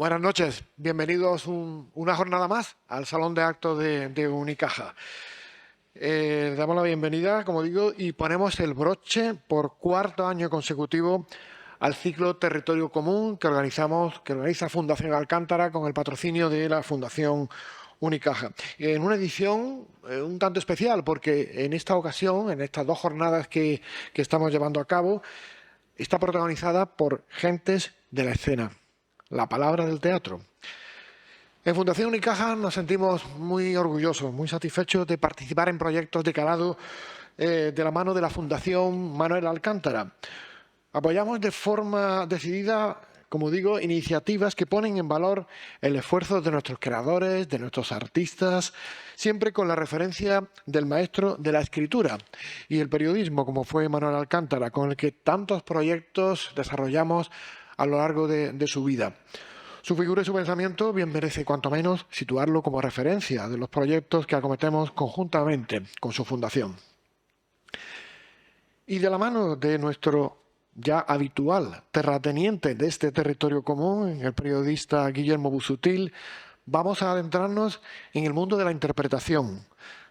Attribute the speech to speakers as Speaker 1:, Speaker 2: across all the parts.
Speaker 1: Buenas noches, bienvenidos una jornada más al Salón de Actos de Unicaja. Damos la bienvenida, como digo, y ponemos el broche por cuarto año consecutivo al ciclo Territorio Común que organiza Fundación Alcántara con el patrocinio de la Fundación Unicaja. En una edición un tanto especial, porque en esta ocasión, en estas dos jornadas que estamos llevando a cabo, está protagonizada por gentes de la escena, la palabra del teatro. En Fundación Unicaja nos sentimos muy orgullosos, muy satisfechos de participar en proyectos de calado de la mano de la Fundación Manuel Alcántara. Apoyamos de forma decidida, como digo, iniciativas que ponen en valor el esfuerzo de nuestros creadores, de nuestros artistas, siempre con la referencia del maestro de la escritura y el periodismo, como fue Manuel Alcántara, con el que tantos proyectos desarrollamos a lo largo de su vida. Su figura y su pensamiento bien merece, cuanto menos, situarlo como referencia de los proyectos que acometemos conjuntamente con su fundación. Y de la mano de nuestro ya habitual terrateniente de este territorio común, el periodista Guillermo Busutil, vamos a adentrarnos en el mundo de la interpretación,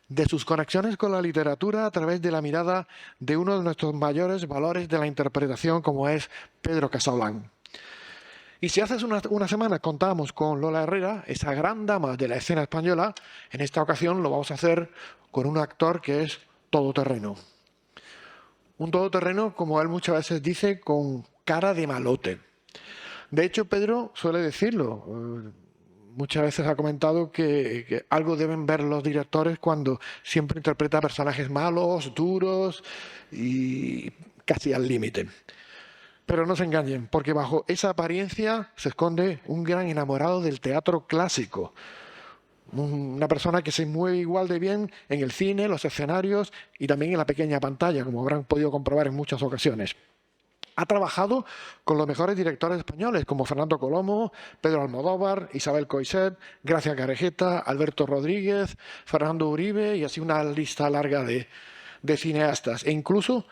Speaker 1: de sus conexiones con la literatura a través de la mirada de uno de nuestros mayores valores de la interpretación, como es Pedro Casablanc. Y si hace una semana contábamos con Lola Herrera, esa gran dama de la escena española, en esta ocasión lo vamos a hacer con un actor que es todoterreno. Un todoterreno, como él muchas veces dice, con cara de malote. De hecho, Pedro suele decirlo. Muchas veces ha comentado que algo deben ver los directores cuando siempre interpreta personajes malos, duros y casi al límite. Pero no se engañen, porque bajo esa apariencia se esconde un gran enamorado del teatro clásico. Una persona que se mueve igual de bien en el cine, los escenarios y también en la pequeña pantalla, como habrán podido comprobar en muchas ocasiones. Ha trabajado con los mejores directores españoles, como Fernando Colomo, Pedro Almodóvar, Isabel Coixet, Gracia Carejeta, Alberto Rodríguez, Fernando Uribe y así una lista larga de cineastas. E incluso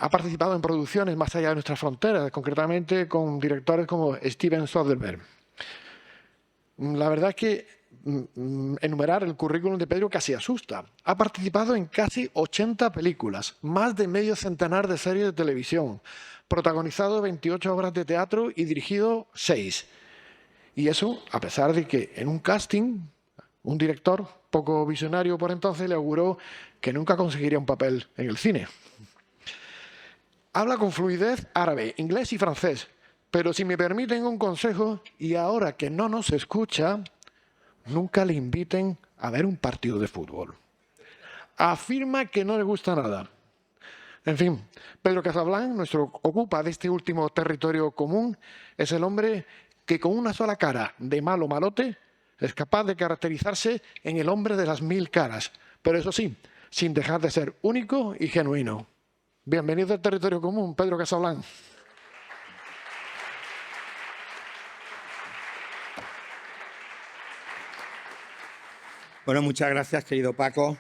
Speaker 1: ha participado en producciones más allá de nuestras fronteras, concretamente con directores como Steven Soderbergh. La verdad es que enumerar el currículum de Pedro casi asusta. Ha participado en casi 80 películas, más de medio centenar de series de televisión, protagonizado 28 obras de teatro y dirigido 6. Y eso a pesar de que en un casting, un director poco visionario por entonces le auguró que nunca conseguiría un papel en el cine. Habla con fluidez árabe, inglés y francés, pero si me permiten un consejo, y ahora que no nos escucha, nunca le inviten a ver un partido de fútbol. Afirma que no le gusta nada. En fin, Pedro Casablanc, nuestro ocupa de este último territorio común, es el hombre que con una sola cara de malo malote es capaz de caracterizarse en el hombre de las 1000 caras, pero eso sí, sin dejar de ser único y genuino. Bienvenido al territorio común, Pedro Casablanc.
Speaker 2: Bueno, muchas gracias, querido Paco.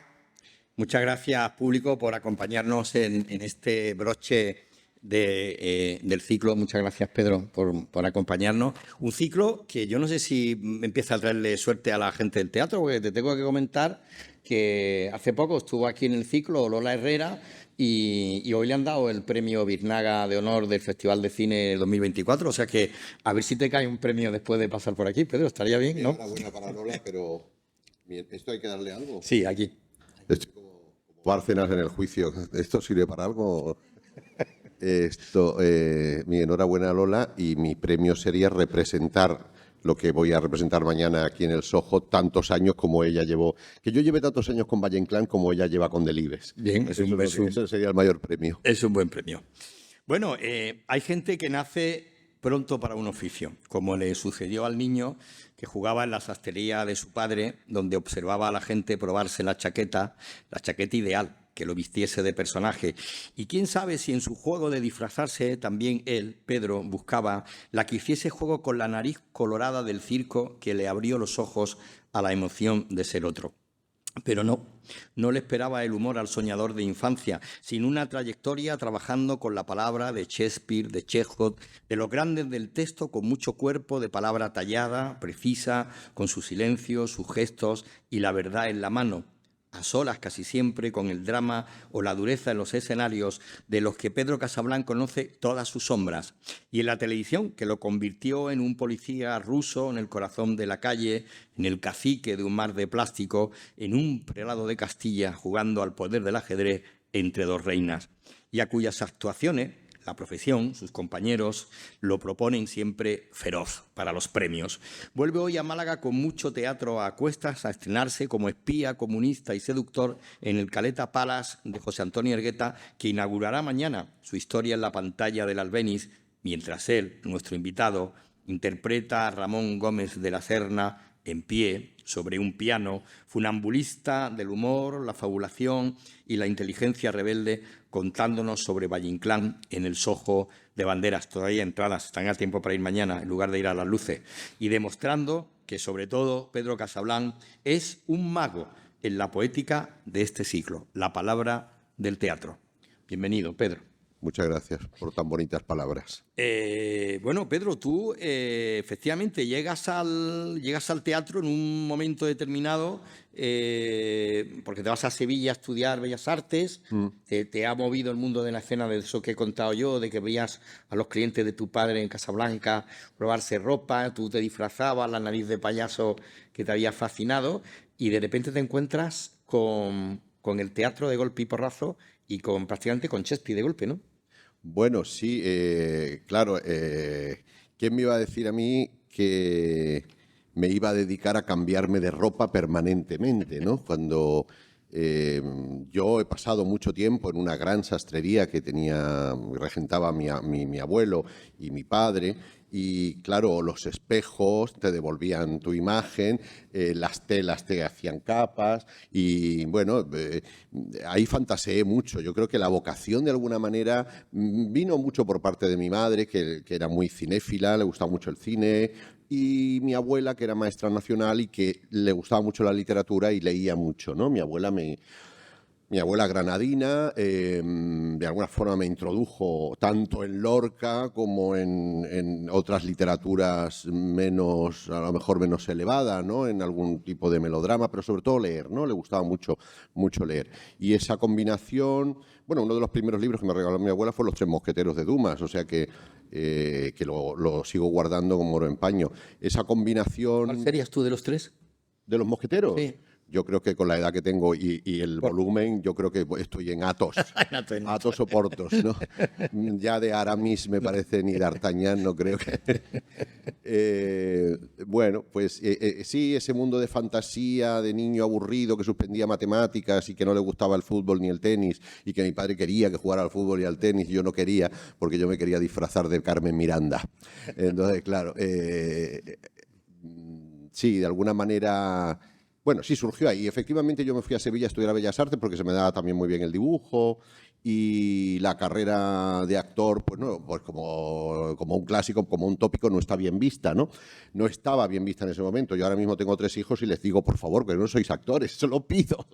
Speaker 2: Muchas gracias, público, por acompañarnos en este broche del ciclo. Muchas gracias, Pedro, por acompañarnos. Un ciclo que yo no sé si empieza a traerle suerte a la gente del teatro, porque te tengo que comentar que hace poco estuvo aquí en el ciclo Lola Herrera y hoy le han dado el premio Biznaga de Honor del Festival de Cine 2024. O sea que a ver si te cae un premio después de pasar por aquí, Pedro. Estaría bien, ¿no?
Speaker 3: Enhorabuena para Lola, pero ¿esto hay que darle algo?
Speaker 2: Sí, aquí.
Speaker 3: Estoy como Bárcenas en el juicio. ¿Esto sirve para algo? Mi enhorabuena a Lola, y mi premio sería representar lo que voy a representar mañana aquí en el Soho, tantos años como ella llevó. Que yo lleve tantos años con Valle Inclán como ella lleva con Delibes.
Speaker 2: Bien,
Speaker 3: Eso sería el mayor premio.
Speaker 2: Es un buen premio. Bueno, hay gente que nace pronto para un oficio, como le sucedió al niño que jugaba en la sastrería de su padre, donde observaba a la gente probarse la chaqueta ideal, que lo vistiese de personaje. Y quién sabe si en su juego de disfrazarse también él, Pedro, buscaba la que hiciese juego con la nariz colorada del circo que le abrió los ojos a la emoción de ser otro. Pero no le esperaba el humor al soñador de infancia, sin una trayectoria trabajando con la palabra de Shakespeare, de Chekhov, de los grandes del texto, con mucho cuerpo de palabra tallada, precisa, con su silencio, sus gestos y la verdad en la mano, a solas casi siempre con el drama o la dureza en los escenarios de los que Pedro Casablanc conoce todas sus sombras. Y en la televisión, que lo convirtió en un policía ruso en el corazón de la calle, en el cacique de un mar de plástico, en un prelado de Castilla jugando al poder del ajedrez entre dos reinas, y a cuyas actuaciones la profesión, sus compañeros, lo proponen siempre feroz para los premios. Vuelve hoy a Málaga con mucho teatro a cuestas a estrenarse como espía, comunista y seductor en el Caleta Palace de José Antonio Hergueta, que inaugurará mañana su historia en la pantalla del Albéniz, mientras él, nuestro invitado, interpreta a Ramón Gómez de la Serna en pie, sobre un piano, funambulista del humor, la fabulación y la inteligencia rebelde, contándonos sobre Valle Inclán en el Soho de Banderas. Todavía entradas, están a tiempo para ir mañana, en lugar de ir a las luces. Y demostrando que, sobre todo, Pedro Casablanc es un mago en la poética de este siglo, la palabra del teatro. Bienvenido, Pedro.
Speaker 3: Muchas gracias por tan bonitas palabras.
Speaker 2: Bueno, Pedro, tú efectivamente llegas al teatro en un momento determinado porque te vas a Sevilla a estudiar Bellas Artes, te ha movido el mundo de la escena de eso que he contado yo, de que veías a los clientes de tu padre en Casablanca probarse ropa, tú te disfrazabas, la nariz de payaso que te había fascinado y de repente te encuentras con el teatro de golpe y porrazo y prácticamente con Shakespeare de golpe, ¿no?
Speaker 3: Bueno, sí, claro. ¿Quién me iba a decir a mí que me iba a dedicar a cambiarme de ropa permanentemente, ¿no? Cuando yo he pasado mucho tiempo en una gran sastrería que regentaba mi abuelo y mi padre, y claro, los espejos te devolvían tu imagen, las telas te hacían capas y bueno, ahí fantaseé mucho. Yo creo que la vocación de alguna manera vino mucho por parte de mi madre, que era muy cinéfila, le gustaba mucho el cine, y mi abuela, que era maestra nacional y que le gustaba mucho la literatura y leía mucho, ¿no? Mi abuela granadina, de alguna forma me introdujo tanto en Lorca como en otras literaturas a lo mejor menos elevadas, ¿no? En algún tipo de melodrama, pero sobre todo leer, ¿no? Le gustaba mucho leer. Y esa combinación, bueno, uno de los primeros libros que me regaló mi abuela fue Los Tres Mosqueteros de Dumas, o sea que lo sigo guardando como oro en paño. Esa combinación...
Speaker 2: ¿Cuál serías tú de los tres?
Speaker 3: ¿De los mosqueteros?
Speaker 2: Sí.
Speaker 3: Yo creo que con la edad que tengo y el volumen, yo creo que estoy en Athos. Athos o Porthos, ¿no? Ya de Aramis me parece ni D'Artagnan, no creo que... bueno, pues sí, ese mundo de fantasía, de niño aburrido que suspendía matemáticas y que no le gustaba el fútbol ni el tenis y que mi padre quería que jugara al fútbol y al tenis y yo no quería porque yo me quería disfrazar de Carmen Miranda. Entonces, claro, sí, de alguna manera... Bueno, sí, surgió ahí. Efectivamente, yo me fui a Sevilla a estudiar Bellas Artes porque se me daba también muy bien el dibujo y la carrera de actor, pues no, pues como un clásico, como un tópico, no está bien vista, ¿no? No estaba bien vista en ese momento. Yo ahora mismo tengo 3 hijos y les digo, por favor, que no sois actores, se lo pido.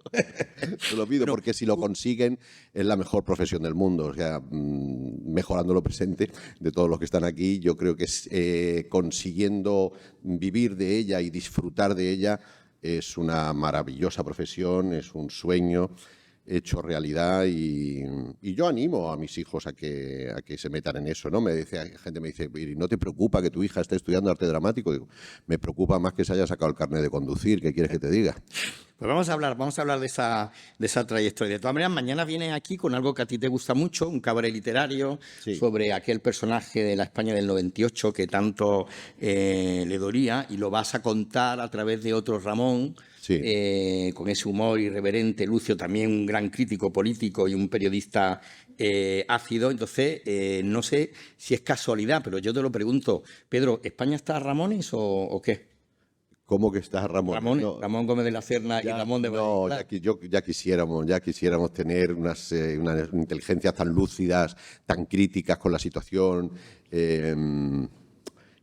Speaker 3: Se lo pido, porque si lo consiguen es la mejor profesión del mundo. O sea, mejorando lo presente de todos los que están aquí, yo creo que consiguiendo vivir de ella y disfrutar de ella, es una maravillosa profesión, es un sueño hecho realidad y yo animo a mis hijos a que se metan en eso, ¿no? Gente me dice, ¿no te preocupa que tu hija esté estudiando arte dramático? Digo, me preocupa más que se haya sacado el carnet de conducir, ¿qué quieres que te diga?
Speaker 2: Pues vamos a hablar de esa trayectoria. De todas maneras, mañana vienes aquí con algo que a ti te gusta mucho, un cabaret literario, sí, sobre aquel personaje de la España del 98 que tanto le dolía, y lo vas a contar a través de otro Ramón, sí, con ese humor irreverente. Lucio, también un gran crítico político y un periodista ácido. Entonces, no sé si es casualidad, pero yo te lo pregunto, Pedro, ¿España está a Ramones o qué?
Speaker 3: ¿Cómo que está Ramón?
Speaker 2: No, Ramón Gómez de la Serna y Ramón de Valle Inclán.
Speaker 3: Ya quisiéramos tener unas inteligencias tan lúcidas, tan críticas con la situación.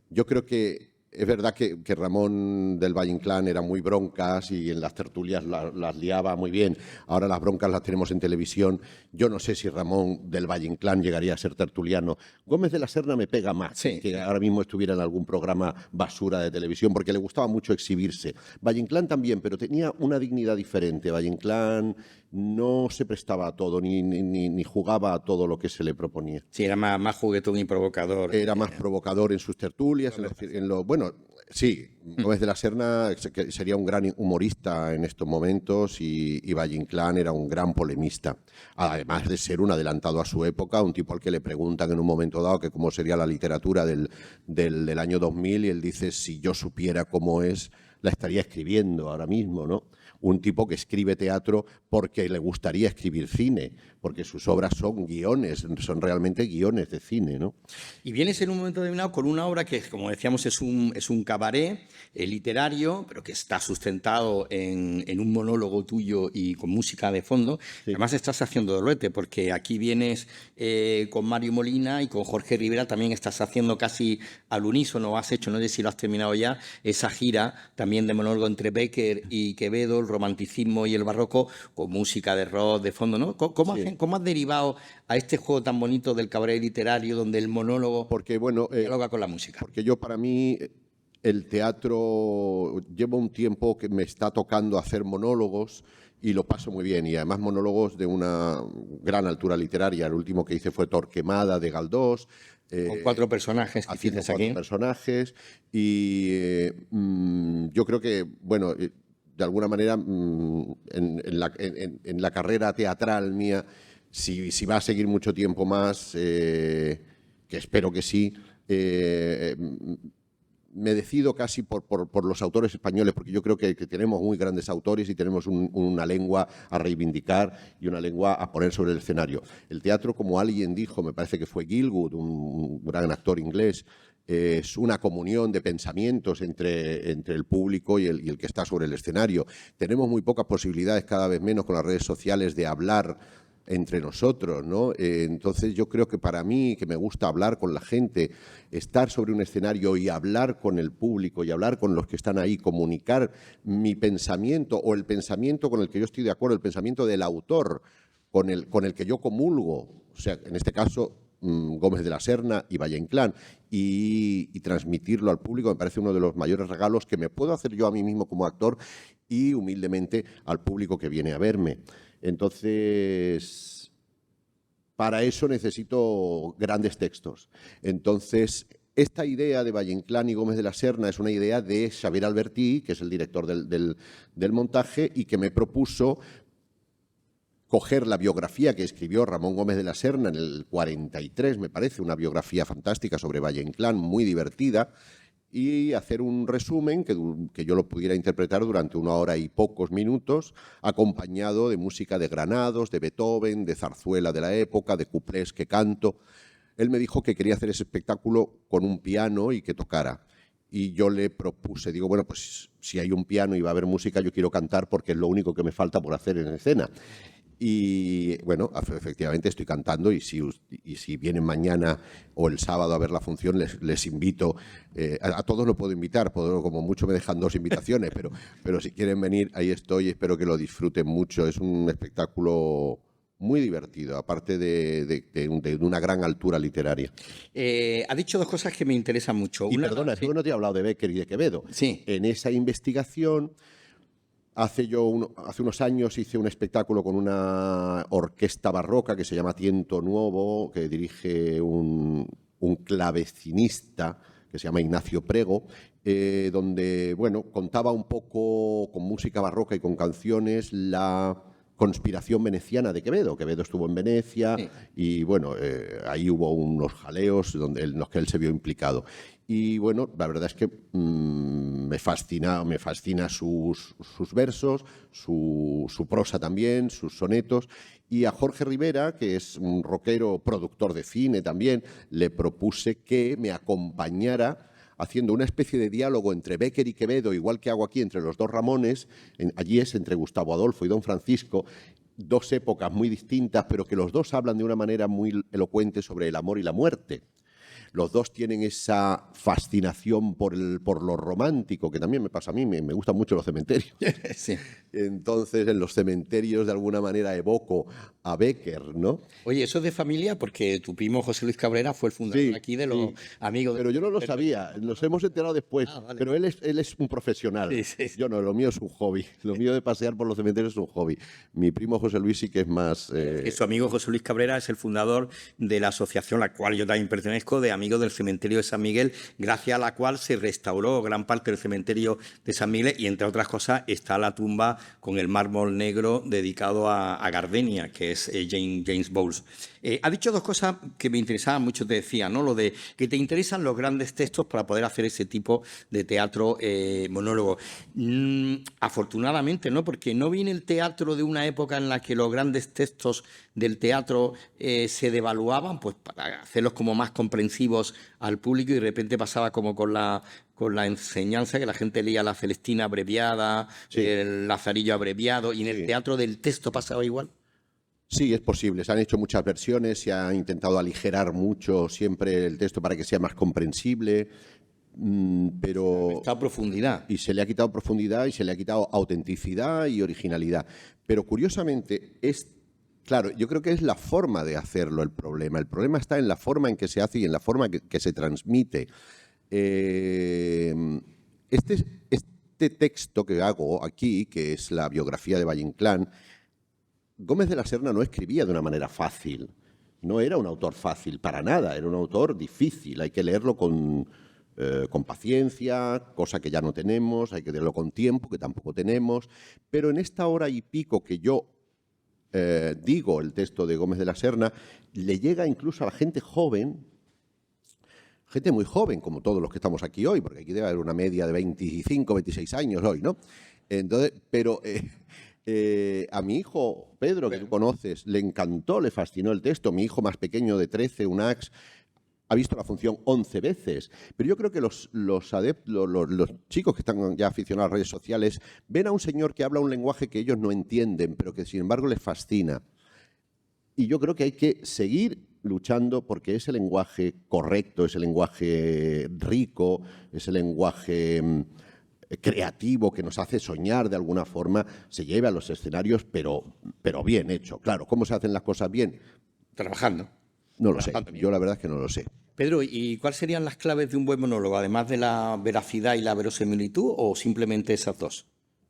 Speaker 3: Yo creo que es verdad que Ramón del Valle Inclán era muy broncas y en las tertulias las liaba muy bien. Ahora las broncas las tenemos en televisión. Yo no sé si Ramón del Valle Inclán llegaría a ser tertuliano. Gómez de la Serna me pega más
Speaker 2: Sí.
Speaker 3: que ahora mismo estuviera en algún programa basura de televisión, porque le gustaba mucho exhibirse. Valle Inclán también, pero tenía una dignidad diferente. Valle Inclán no se prestaba a todo, ni jugaba a todo lo que se le proponía.
Speaker 2: Sí, era más juguetón y provocador.
Speaker 3: Era más provocador en sus tertulias. Bueno, sí, Gómez de la Serna sería un gran humorista en estos momentos y Valle Inclán era un gran polemista. Además de ser un adelantado a su época, un tipo al que le preguntan en un momento dado que cómo sería la literatura del año 2000 y él dice, si yo supiera cómo es, la estaría escribiendo ahora mismo, ¿no? Un tipo que escribe teatro porque le gustaría escribir cine, porque sus obras son guiones, son realmente guiones de cine, ¿no?
Speaker 2: Y vienes en un momento determinado con una obra que, como decíamos, es un cabaret literario, pero que está sustentado en un monólogo tuyo y con música de fondo. Sí. Además estás haciendo doblete, porque aquí vienes con Mario Molina y con Jorge Rivera también estás haciendo casi al unísono, has hecho, no sé si lo has terminado ya, esa gira también de monólogo entre Bécquer y Quevedo, el romanticismo y el barroco, con música de rock de fondo, ¿no? ¿Cómo has derivado a este juego tan bonito del cabaret literario donde el monólogo dialoga con la música?
Speaker 3: Porque yo, para mí, el teatro, llevo un tiempo que me está tocando hacer monólogos y lo paso muy bien. Y además monólogos de una gran altura literaria. El último que hice fue Torquemada de Galdós.
Speaker 2: Con 4 personajes que hiciste aquí.
Speaker 3: 4 personajes y yo creo que, bueno, de alguna manera en la carrera teatral mía, si va a seguir mucho tiempo más, que espero que sí, me decido casi por los autores españoles, porque yo creo que tenemos muy grandes autores y tenemos una lengua a reivindicar y una lengua a poner sobre el escenario. El teatro, como alguien dijo, me parece que fue Gielgud, un gran actor inglés, es una comunión de pensamientos entre el público y el que está sobre el escenario. Tenemos muy pocas posibilidades, cada vez menos con las redes sociales, de hablar entre nosotros, ¿no? Entonces yo creo que para mí, que me gusta hablar con la gente, estar sobre un escenario y hablar con el público y hablar con los que están ahí, comunicar mi pensamiento o el pensamiento con el que yo estoy de acuerdo, el pensamiento del autor con el que yo comulgo, o sea, en este caso Gómez de la Serna y Valle Inclán, y transmitirlo al público me parece uno de los mayores regalos que me puedo hacer yo a mí mismo como actor y humildemente al público que viene a verme. Entonces, para eso necesito grandes textos. Entonces, esta idea de Valle Inclán y Gómez de la Serna es una idea de Xavier Albertí, que es el director del montaje, y que me propuso coger la biografía que escribió Ramón Gómez de la Serna en el 43, me parece, una biografía fantástica sobre Valle Inclán, muy divertida, y hacer un resumen que yo lo pudiera interpretar durante 1 hora y pocos minutos, acompañado de música de Granados, de Beethoven, de zarzuela de la época, de cuplés que canto. Él me dijo que quería hacer ese espectáculo con un piano y que tocara. Y yo le propuse, digo, bueno, pues si hay un piano y va a haber música, yo quiero cantar porque es lo único que me falta por hacer en escena. Y bueno, efectivamente estoy cantando y si vienen mañana o el sábado a ver la función, les invito. A todos lo puedo invitar, como mucho me dejan 2 invitaciones, pero si quieren venir, ahí estoy, espero que lo disfruten mucho. Es un espectáculo muy divertido, aparte de una gran altura literaria.
Speaker 2: Ha dicho 2 cosas que me interesan mucho.
Speaker 3: Y perdona, sí, no te he hablado de Bécquer y de Quevedo.
Speaker 2: Sí.
Speaker 3: En esa investigación... Hace unos años hice un espectáculo con una orquesta barroca que se llama Tiento Nuevo, que dirige un clavecinista que se llama Ignacio Prego, donde contaba un poco con música barroca y con canciones la conspiración veneciana de Quevedo. Quevedo estuvo en Venecia, sí. Y ahí hubo unos jaleos en los que él se vio implicado. Y la verdad es que me fascina sus versos, su prosa también, sus sonetos. Y a Jorge Rivera, que es un rockero productor de cine también, le propuse que me acompañara haciendo una especie de diálogo entre Bécquer y Quevedo, igual que hago aquí entre los 2 Ramones. Allí es entre Gustavo Adolfo y Don Francisco, 2 épocas muy distintas, pero que los 2 hablan de una manera muy elocuente sobre el amor y la muerte. Los dos tienen esa fascinación por lo romántico, que también me pasa a mí, me gustan mucho los cementerios.
Speaker 2: Sí.
Speaker 3: Entonces, en los cementerios, de alguna manera, evoco a Bécquer, ¿no?
Speaker 2: Oye, eso es de familia porque tu primo José Luis Cabrera fue el fundador
Speaker 3: Sí,
Speaker 2: aquí de los
Speaker 3: sí.
Speaker 2: amigos.
Speaker 3: Pero yo no lo sabía, nos hemos enterado después.
Speaker 2: Vale.
Speaker 3: Pero él es un profesional.
Speaker 2: Sí, sí, sí.
Speaker 3: Yo no, lo mío es un hobby. Lo mío de pasear por los cementerios es un hobby. Mi primo José Luis sí que es más...
Speaker 2: Que su amigo José Luis Cabrera es el fundador de la asociación a la cual yo también pertenezco, de Amigos del Cementerio de San Miguel, gracias a la cual se restauró gran parte del cementerio de San Miguel y, entre otras cosas, está la tumba con el mármol negro dedicado a Gardenia, que es James Bowles. Ha dicho dos cosas que me interesaban mucho, te decía, ¿no? Lo de que te interesan los grandes textos para poder hacer ese tipo de teatro monólogo. Afortunadamente, ¿no? Porque no viene el teatro de una época en la que los grandes textos del teatro se devaluaban, pues para hacerlos como más comprensivos al público, y de repente pasaba como con la enseñanza, que la gente leía la Celestina abreviada,
Speaker 3: Sí.
Speaker 2: el Lazarillo abreviado, y en el
Speaker 3: Sí.
Speaker 2: teatro del texto pasaba igual.
Speaker 3: Sí, es posible. Se han hecho muchas versiones, se ha intentado aligerar mucho siempre el texto para que sea más comprensible, pero...
Speaker 2: Está a profundidad.
Speaker 3: Y se le ha quitado profundidad y se le ha quitado autenticidad y originalidad. Pero curiosamente, claro, yo creo que es la forma de hacerlo el problema. El problema está en la forma en que se hace y en la forma que se transmite. Este texto que hago aquí, que es la biografía de Valle Inclán, Gómez de la Serna no escribía de una manera fácil. No era un autor fácil para nada, era un autor difícil. Hay que leerlo con paciencia, cosa que ya no tenemos, hay que leerlo con tiempo, que tampoco tenemos. Pero en esta hora y pico que yo digo el texto de Gómez de la Serna, le llega incluso a la gente joven, gente muy joven, como todos los que estamos aquí hoy, porque aquí debe haber una media de 25, 26 años hoy, ¿no? Entonces, pero a mi hijo Pedro, que tú conoces, le encantó, le fascinó el texto. Mi hijo más pequeño de 13, Unax, ha visto la función 11 veces. Pero yo creo que los chicos que están ya aficionados a las redes sociales ven a un señor que habla un lenguaje que ellos no entienden, pero que sin embargo les fascina. Y yo creo que hay que seguir luchando porque ese lenguaje correcto, ese lenguaje rico, ese lenguaje creativo que nos hace soñar de alguna forma, se lleve a los escenarios, pero bien hecho. Claro, ¿cómo se hacen las cosas bien?
Speaker 2: Trabajando.
Speaker 3: No lo sé.
Speaker 2: Trabajando bien.
Speaker 3: Yo la verdad es que no lo sé.
Speaker 2: Pedro, ¿y cuáles serían las claves de un buen monólogo? Además de la veracidad y la verosimilitud, o simplemente esas dos?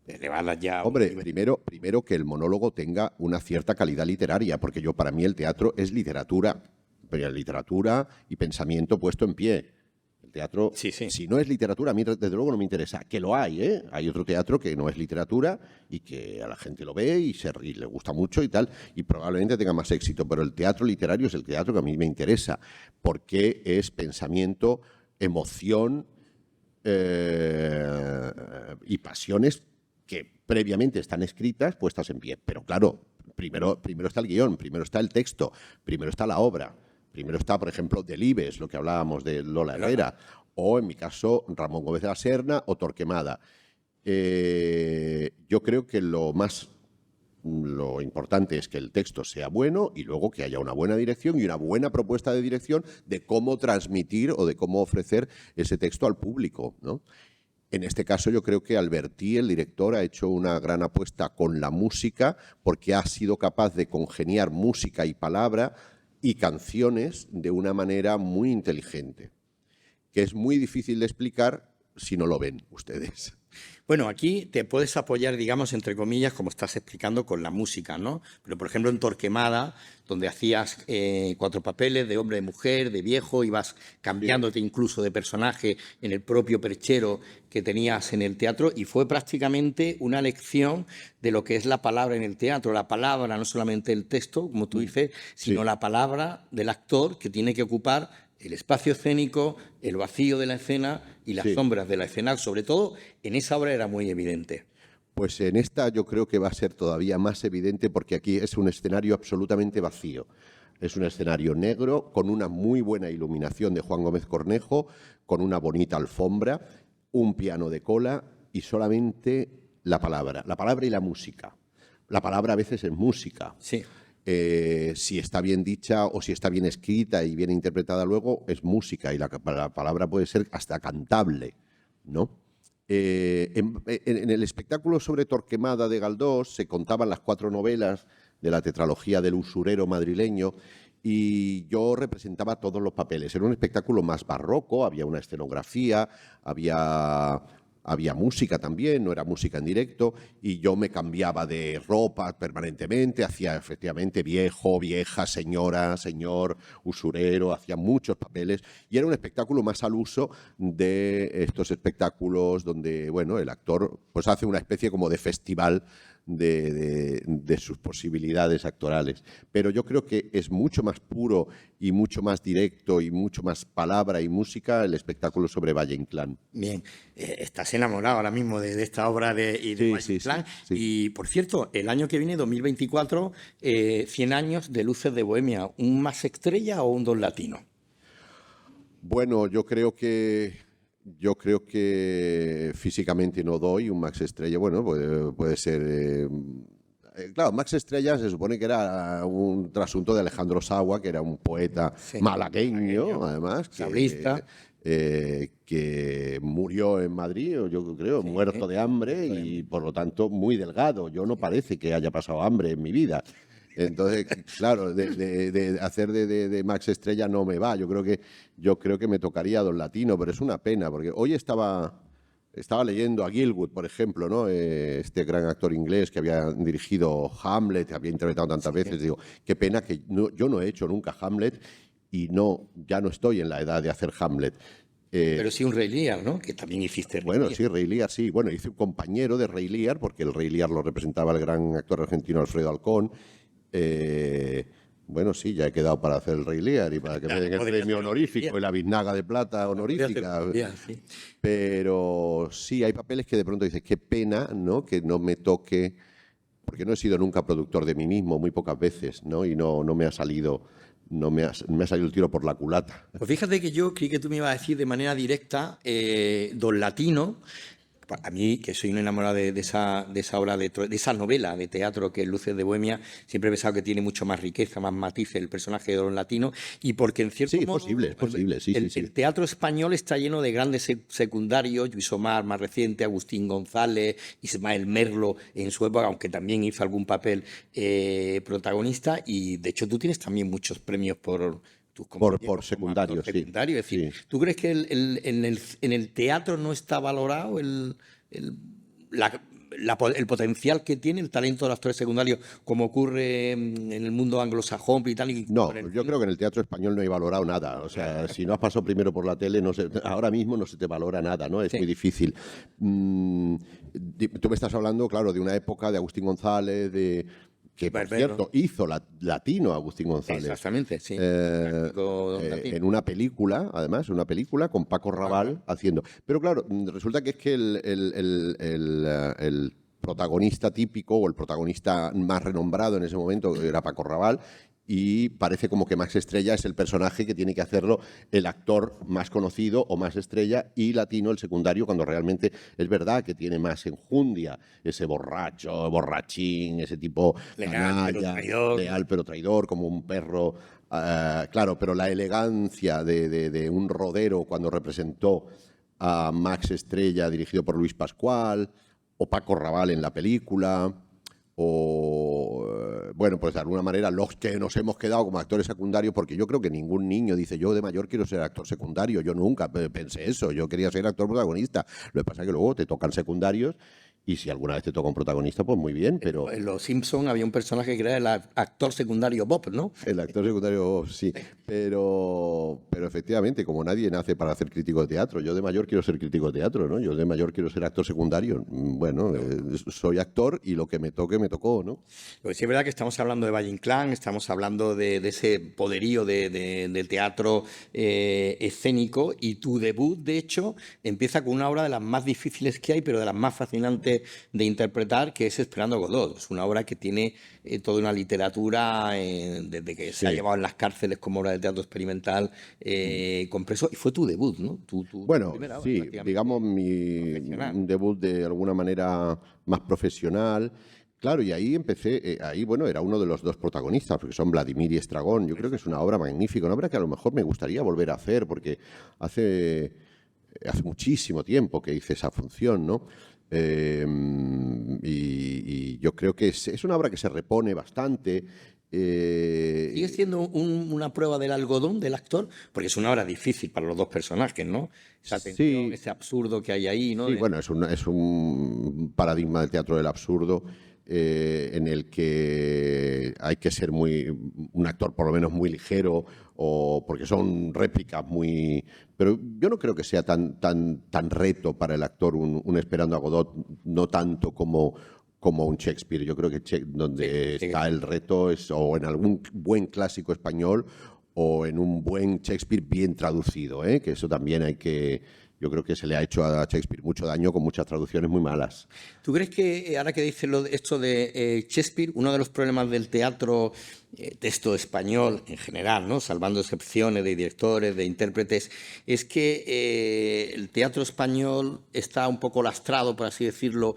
Speaker 2: Elevadas ya.
Speaker 3: Hombre, primero que el monólogo tenga una cierta calidad literaria, porque para mí el teatro es literatura, pero literatura y pensamiento puesto en pie. El teatro,
Speaker 2: Sí.
Speaker 3: si no es literatura, a mí desde luego no me interesa. Que lo hay, ¿eh? Hay otro teatro que no es literatura y que a la gente lo ve y le gusta mucho y tal, y probablemente tenga más éxito. Pero el teatro literario es el teatro que a mí me interesa, porque es pensamiento, emoción y pasiones que previamente están escritas, puestas en pie. Pero claro, primero está el guión, primero está el texto, primero está la obra. Primero está, por ejemplo, Delibes, lo que hablábamos de Lola Herrera, o en mi caso, Ramón Gómez de la Serna o Torquemada. Yo creo que lo importante es que el texto sea bueno y luego que haya una buena dirección y una buena propuesta de dirección de cómo transmitir o de cómo ofrecer ese texto al público, ¿no? En este caso yo creo que Albertí, el director, ha hecho una gran apuesta con la música porque ha sido capaz de congeniar música y palabra y canciones de una manera muy inteligente, que es muy difícil de explicar si no lo ven ustedes.
Speaker 2: Bueno, aquí te puedes apoyar, digamos, entre comillas, como estás explicando, con la música, ¿no? Pero, por ejemplo, en Torquemada, donde hacías 4 papeles de hombre, de mujer, de viejo, ibas cambiándote incluso de personaje en el propio perchero que tenías en el teatro, y fue prácticamente una lección de lo que es la palabra en el teatro. La palabra, no solamente el texto, como tú dices, sino la palabra del actor, que tiene que ocupar el espacio escénico, el vacío de la escena y las sombras de la escena. Sobre todo, en esa obra era muy evidente.
Speaker 3: Pues en esta yo creo que va a ser todavía más evidente porque aquí es un escenario absolutamente vacío. Es un escenario negro con una muy buena iluminación de Juan Gómez Cornejo, con una bonita alfombra, un piano de cola y solamente la palabra y la música. La palabra a veces es música.
Speaker 2: Sí.
Speaker 3: si está bien dicha o si está bien escrita y bien interpretada luego, es música y la palabra puede ser hasta cantable, ¿no? En el espectáculo sobre Torquemada de Galdós se contaban las 4 novelas de la tetralogía del usurero madrileño y yo representaba todos los papeles. Era un espectáculo más barroco, había una escenografía, había música también, no era música en directo, y yo me cambiaba de ropa permanentemente, hacía efectivamente viejo, vieja, señora, señor, usurero, hacía muchos papeles, y era un espectáculo más al uso de estos espectáculos donde, bueno, el actor pues hace una especie como de festival de sus posibilidades actorales. Pero yo creo que es mucho más puro y mucho más directo y mucho más palabra y música el espectáculo sobre Valle Inclán.
Speaker 2: Bien, estás enamorado ahora mismo de esta obra de Valle Inclán.
Speaker 3: Sí.
Speaker 2: Y, por cierto, el año que viene, 2024, 100 años de Luces de Bohemia. ¿Un Max Estrella o un Don Latino?
Speaker 3: Bueno, yo creo que físicamente no doy un Max Estrella. Bueno, puede ser. Claro, Max Estrella se supone que era un trasunto de Alejandro Sagua, que era un poeta malagueño, además.
Speaker 2: Sablista.
Speaker 3: Que murió en Madrid, yo creo, muerto de hambre y por lo tanto muy delgado. Yo no parece que haya pasado hambre en mi vida. Entonces, claro, de hacer de Max Estrella no me va. Yo creo que me tocaría Don Latino, pero es una pena, porque hoy estaba leyendo a Gielgud, por ejemplo, ¿no? Este gran actor inglés que había dirigido Hamlet, había interpretado tantas veces. Digo, qué pena que yo no he hecho nunca Hamlet y ya no estoy en la edad de hacer Hamlet.
Speaker 2: Pero sí un Rey Lear, ¿no? Que también hiciste Rey
Speaker 3: Bueno,
Speaker 2: Lear.
Speaker 3: sí, Rey Lear, sí. Bueno, hice un compañero de Rey Lear, porque el Rey Lear lo representaba el gran actor argentino Alfredo Alcón. Bueno, sí, ya he quedado para hacer el Rey Lear y para que me den el premio honorífico y la biznaga de plata honorífica.
Speaker 2: Sí.
Speaker 3: Pero sí, hay papeles que de pronto dices, qué pena, ¿no? Que no me toque, porque no he sido nunca productor de mí mismo, muy pocas veces, ¿no? Y no me ha salido, me ha salido el tiro por la culata.
Speaker 2: Pues fíjate que yo creí que tú me ibas a decir de manera directa Don Latino. A mí, que soy un enamorado de esa obra, de esa novela de teatro que es Luces de Bohemia, siempre he pensado que tiene mucho más riqueza, más matices el personaje de Don Latino, y porque en cierto modo
Speaker 3: es posible, sí.
Speaker 2: El teatro español está lleno de grandes secundarios, Lluís Omar, más reciente, Agustín González, Ismael Merlo en su época, aunque también hizo algún papel protagonista, y de hecho tú tienes también muchos premios por
Speaker 3: secundario, sí.
Speaker 2: Es decir, ¿tú crees que en el teatro no está valorado el potencial que tiene el talento de los actores secundarios, como ocurre en el mundo anglosajón, británico?
Speaker 3: No, yo creo que en el teatro español no hay valorado nada. O sea, si no has pasado primero por la tele, ahora mismo no se te valora nada, ¿no? Es muy difícil. Tú me estás hablando, claro, de una época de Agustín González, que, por cierto, hizo latino Agustín González.
Speaker 2: Exactamente, sí.
Speaker 3: En una película, además, con Paco Raval haciendo. Pero claro, resulta que es que el protagonista típico o el protagonista más renombrado en ese momento era Paco Raval. Y parece como que Max Estrella es el personaje que tiene que hacerlo el actor más conocido o más estrella y Latino el secundario, cuando realmente es verdad que tiene más enjundia, ese borracho, borrachín, ese tipo leal pero traidor, como un perro. Claro, pero la elegancia de un Rodero cuando representó a Max Estrella dirigido por Luis Pascual o Paco Raval en la película. O, bueno, pues de alguna manera los que nos hemos quedado como actores secundarios, porque yo creo que ningún niño dice, yo de mayor quiero ser actor secundario. Yo nunca pensé eso, yo quería ser actor protagonista. Lo que pasa es que luego te tocan secundarios y si alguna vez te toca un protagonista, pues muy bien, pero...
Speaker 2: En Los Simpson había un personaje que era el actor secundario Bob, ¿no?
Speaker 3: El actor secundario Bob, sí. Pero efectivamente, como nadie nace para ser crítico de teatro, yo de mayor quiero ser crítico de teatro, ¿no? Yo de mayor quiero ser actor secundario. Bueno, soy actor y lo que me toque, me tocó, ¿no?
Speaker 2: Pues sí es verdad que estamos hablando de Valle Inclán, estamos hablando de ese poderío del teatro escénico, y tu debut, de hecho, empieza con una obra de las más difíciles que hay, pero de las más fascinantes de interpretar, que es Esperando a Godot. Es una obra que tiene toda una literatura desde que se ha llevado en las cárceles como obra de teatro experimental compreso, y fue tu debut, ¿no?
Speaker 3: Bueno,
Speaker 2: primera obra,
Speaker 3: sí, digamos un debut de alguna manera más profesional. Claro, y ahí empecé, ahí, bueno, era uno de los dos protagonistas, porque son Vladimir y Estragón. Yo creo que es una obra magnífica, una obra que a lo mejor me gustaría volver a hacer, porque hace muchísimo tiempo que hice esa función, ¿no? Y yo creo que es una obra que se repone bastante.
Speaker 2: ¿Sigue siendo una prueba del algodón del actor? Porque es una obra difícil para los dos personajes, ¿no? Esa tensión,
Speaker 3: Sí.
Speaker 2: ese absurdo que hay ahí, ¿no?
Speaker 3: Sí, bueno, es un paradigma del teatro del absurdo en el que hay que ser un actor por lo menos muy ligero, o porque son réplicas muy... Pero yo no creo que sea tan reto para el actor un Esperando a Godot, no tanto como un Shakespeare. Yo creo que donde
Speaker 2: Sí,
Speaker 3: está el reto es o en algún buen clásico español o en un buen Shakespeare bien traducido, ¿eh? Que eso también yo creo que se le ha hecho a Shakespeare mucho daño con muchas traducciones muy malas.
Speaker 2: ¿Tú crees que, ahora que dices esto de Shakespeare, uno de los problemas del teatro, texto español en general, ¿no? Salvando excepciones de directores, de intérpretes, es que el teatro español está un poco lastrado, por así decirlo,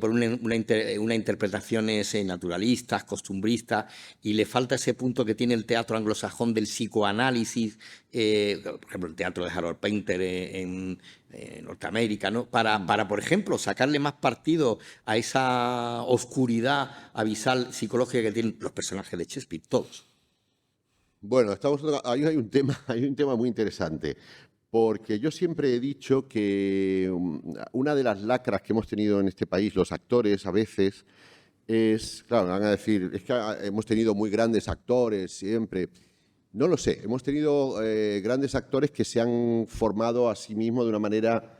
Speaker 2: por una interpretaciones naturalistas, costumbristas, y le falta ese punto que tiene el teatro anglosajón del psicoanálisis, por ejemplo, el teatro de Harold Pinter en Norteamérica, ¿no? Para, por ejemplo, sacarle más partido a esa oscuridad abisal psicológica que tienen los personajes de Shakespeare, todos.
Speaker 3: Bueno, ahí hay un tema, hay un tema muy interesante, porque yo siempre he dicho que una de las lacras que hemos tenido en este país, los actores a veces, claro, me van a decir, es que hemos tenido muy grandes actores siempre. No lo sé, hemos tenido grandes actores que se han formado a sí mismos de una manera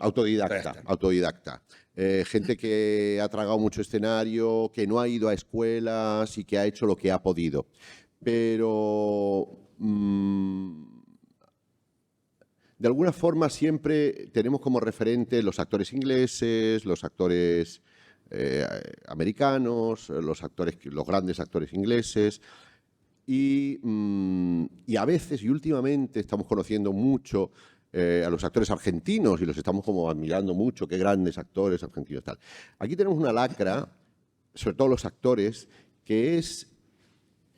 Speaker 3: autodidacta. Gente que ha tragado mucho escenario, que no ha ido a escuelas y que ha hecho lo que ha podido. Pero de alguna forma siempre tenemos como referente los actores ingleses, los actores americanos, los grandes actores ingleses. Y a veces, y últimamente, estamos conociendo mucho a los actores argentinos y los estamos como admirando mucho, qué grandes actores argentinos tal. Aquí tenemos una lacra, sobre todo los actores, que es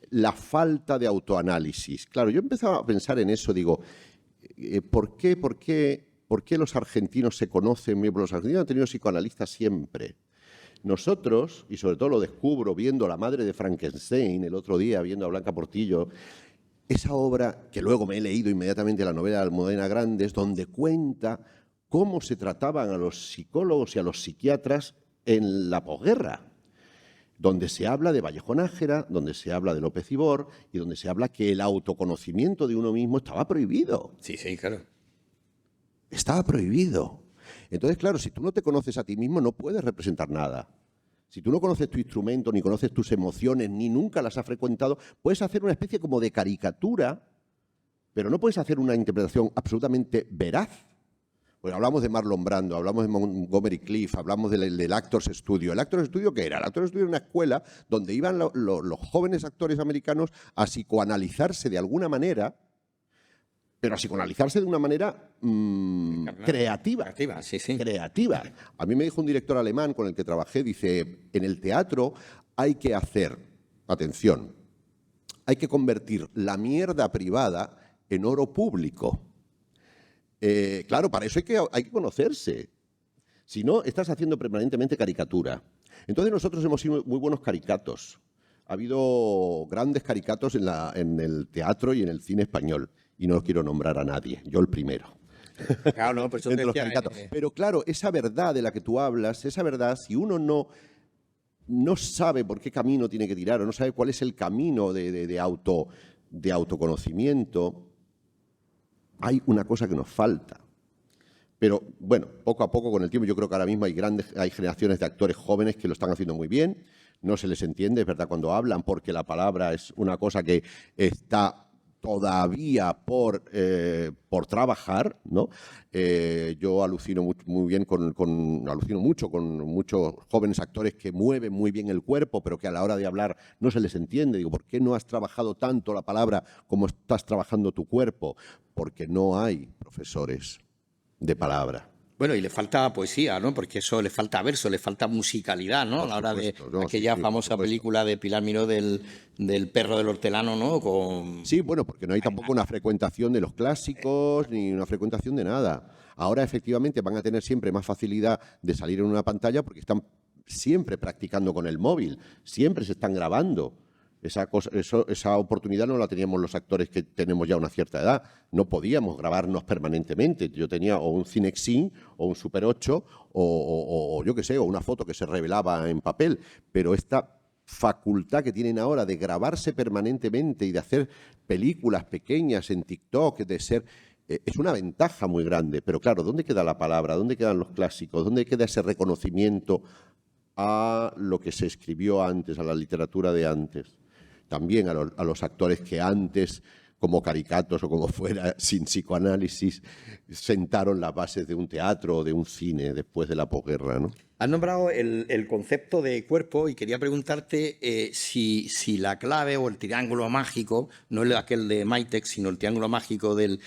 Speaker 3: la falta de autoanálisis. Claro, yo empezaba a pensar en eso, digo, ¿por qué los argentinos se conocen bien? Los argentinos han tenido psicoanalistas siempre. Nosotros, y sobre todo lo descubro viendo La madre de Frankenstein el otro día, viendo a Blanca Portillo, esa obra que luego me he leído inmediatamente, la novela de Almudena Grandes, donde cuenta cómo se trataban a los psicólogos y a los psiquiatras en la posguerra, donde se habla de Vallejo Nájera, donde se habla de López Ibor y donde se habla que el autoconocimiento de uno mismo estaba prohibido.
Speaker 2: Sí, claro.
Speaker 3: Estaba prohibido. Entonces, claro, si tú no te conoces a ti mismo, no puedes representar nada. Si tú no conoces tu instrumento, ni conoces tus emociones, ni nunca las has frecuentado, puedes hacer una especie como de caricatura, pero no puedes hacer una interpretación absolutamente veraz. Pues hablamos de Marlon Brando, hablamos de Montgomery Clift, hablamos del Actors Studio. ¿El Actors Studio qué era? El Actors Studio era una escuela donde iban los jóvenes actores americanos a psicoanalizarse de alguna manera, pero a psicoanalizarse de una manera creativa. Creativa. A mí me dijo un director alemán con el que trabajé, dice, en el teatro hay que hacer, atención, hay que convertir la mierda privada en oro público. Claro, para eso hay que conocerse. Si no, estás haciendo permanentemente caricatura. Entonces nosotros hemos sido muy buenos caricatos. Ha habido grandes caricatos en el teatro y en el cine español. Y no quiero nombrar a nadie, yo el primero.
Speaker 2: Claro, no, pues
Speaker 3: Entre los caricatos. Pero claro, esa verdad de la que tú hablas, esa verdad, si uno no sabe por qué camino tiene que tirar o no sabe cuál es el camino de autoconocimiento, hay una cosa que nos falta. Pero bueno, poco a poco con el tiempo, yo creo que ahora mismo hay generaciones de actores jóvenes que lo están haciendo muy bien. No se les entiende, es verdad, cuando hablan, porque la palabra es una cosa que está todavía por trabajar, ¿no? Yo alucino alucino mucho con muchos jóvenes actores que mueven muy bien el cuerpo, pero que a la hora de hablar no se les entiende. Digo, ¿por qué no has trabajado tanto la palabra como estás trabajando tu cuerpo? Porque no hay profesores de palabra.
Speaker 2: Bueno, y le falta poesía, ¿no? Porque eso le falta verso, le falta musicalidad, ¿no? A la hora de
Speaker 3: supuesto, no,
Speaker 2: aquella
Speaker 3: sí, por
Speaker 2: famosa
Speaker 3: supuesto.
Speaker 2: película de Pilar Miró del perro del hortelano, ¿no?
Speaker 3: Sí, bueno, porque no hay tampoco una frecuentación de los clásicos ni una frecuentación de nada. Ahora, efectivamente, van a tener siempre más facilidad de salir en una pantalla porque están siempre practicando con el móvil, siempre se están grabando. Esa oportunidad no la teníamos los actores que tenemos ya una cierta edad. No podíamos grabarnos permanentemente. Yo tenía o un Cinexin o un Super 8 o yo qué sé, o una foto que se revelaba en papel. Pero esta facultad que tienen ahora de grabarse permanentemente y de hacer películas pequeñas en TikTok, de ser... es una ventaja muy grande. Pero claro, ¿dónde queda la palabra? ¿Dónde quedan los clásicos? ¿Dónde queda ese reconocimiento a lo que se escribió antes, a la literatura de antes? También a los actores que antes, como caricatos o como fuera, sin psicoanálisis, sentaron las bases de un teatro o de un cine después de la posguerra, ¿no?
Speaker 2: Has nombrado el concepto de cuerpo y quería preguntarte si la clave o el triángulo mágico, no es aquel de Maitex, sino el triángulo mágico del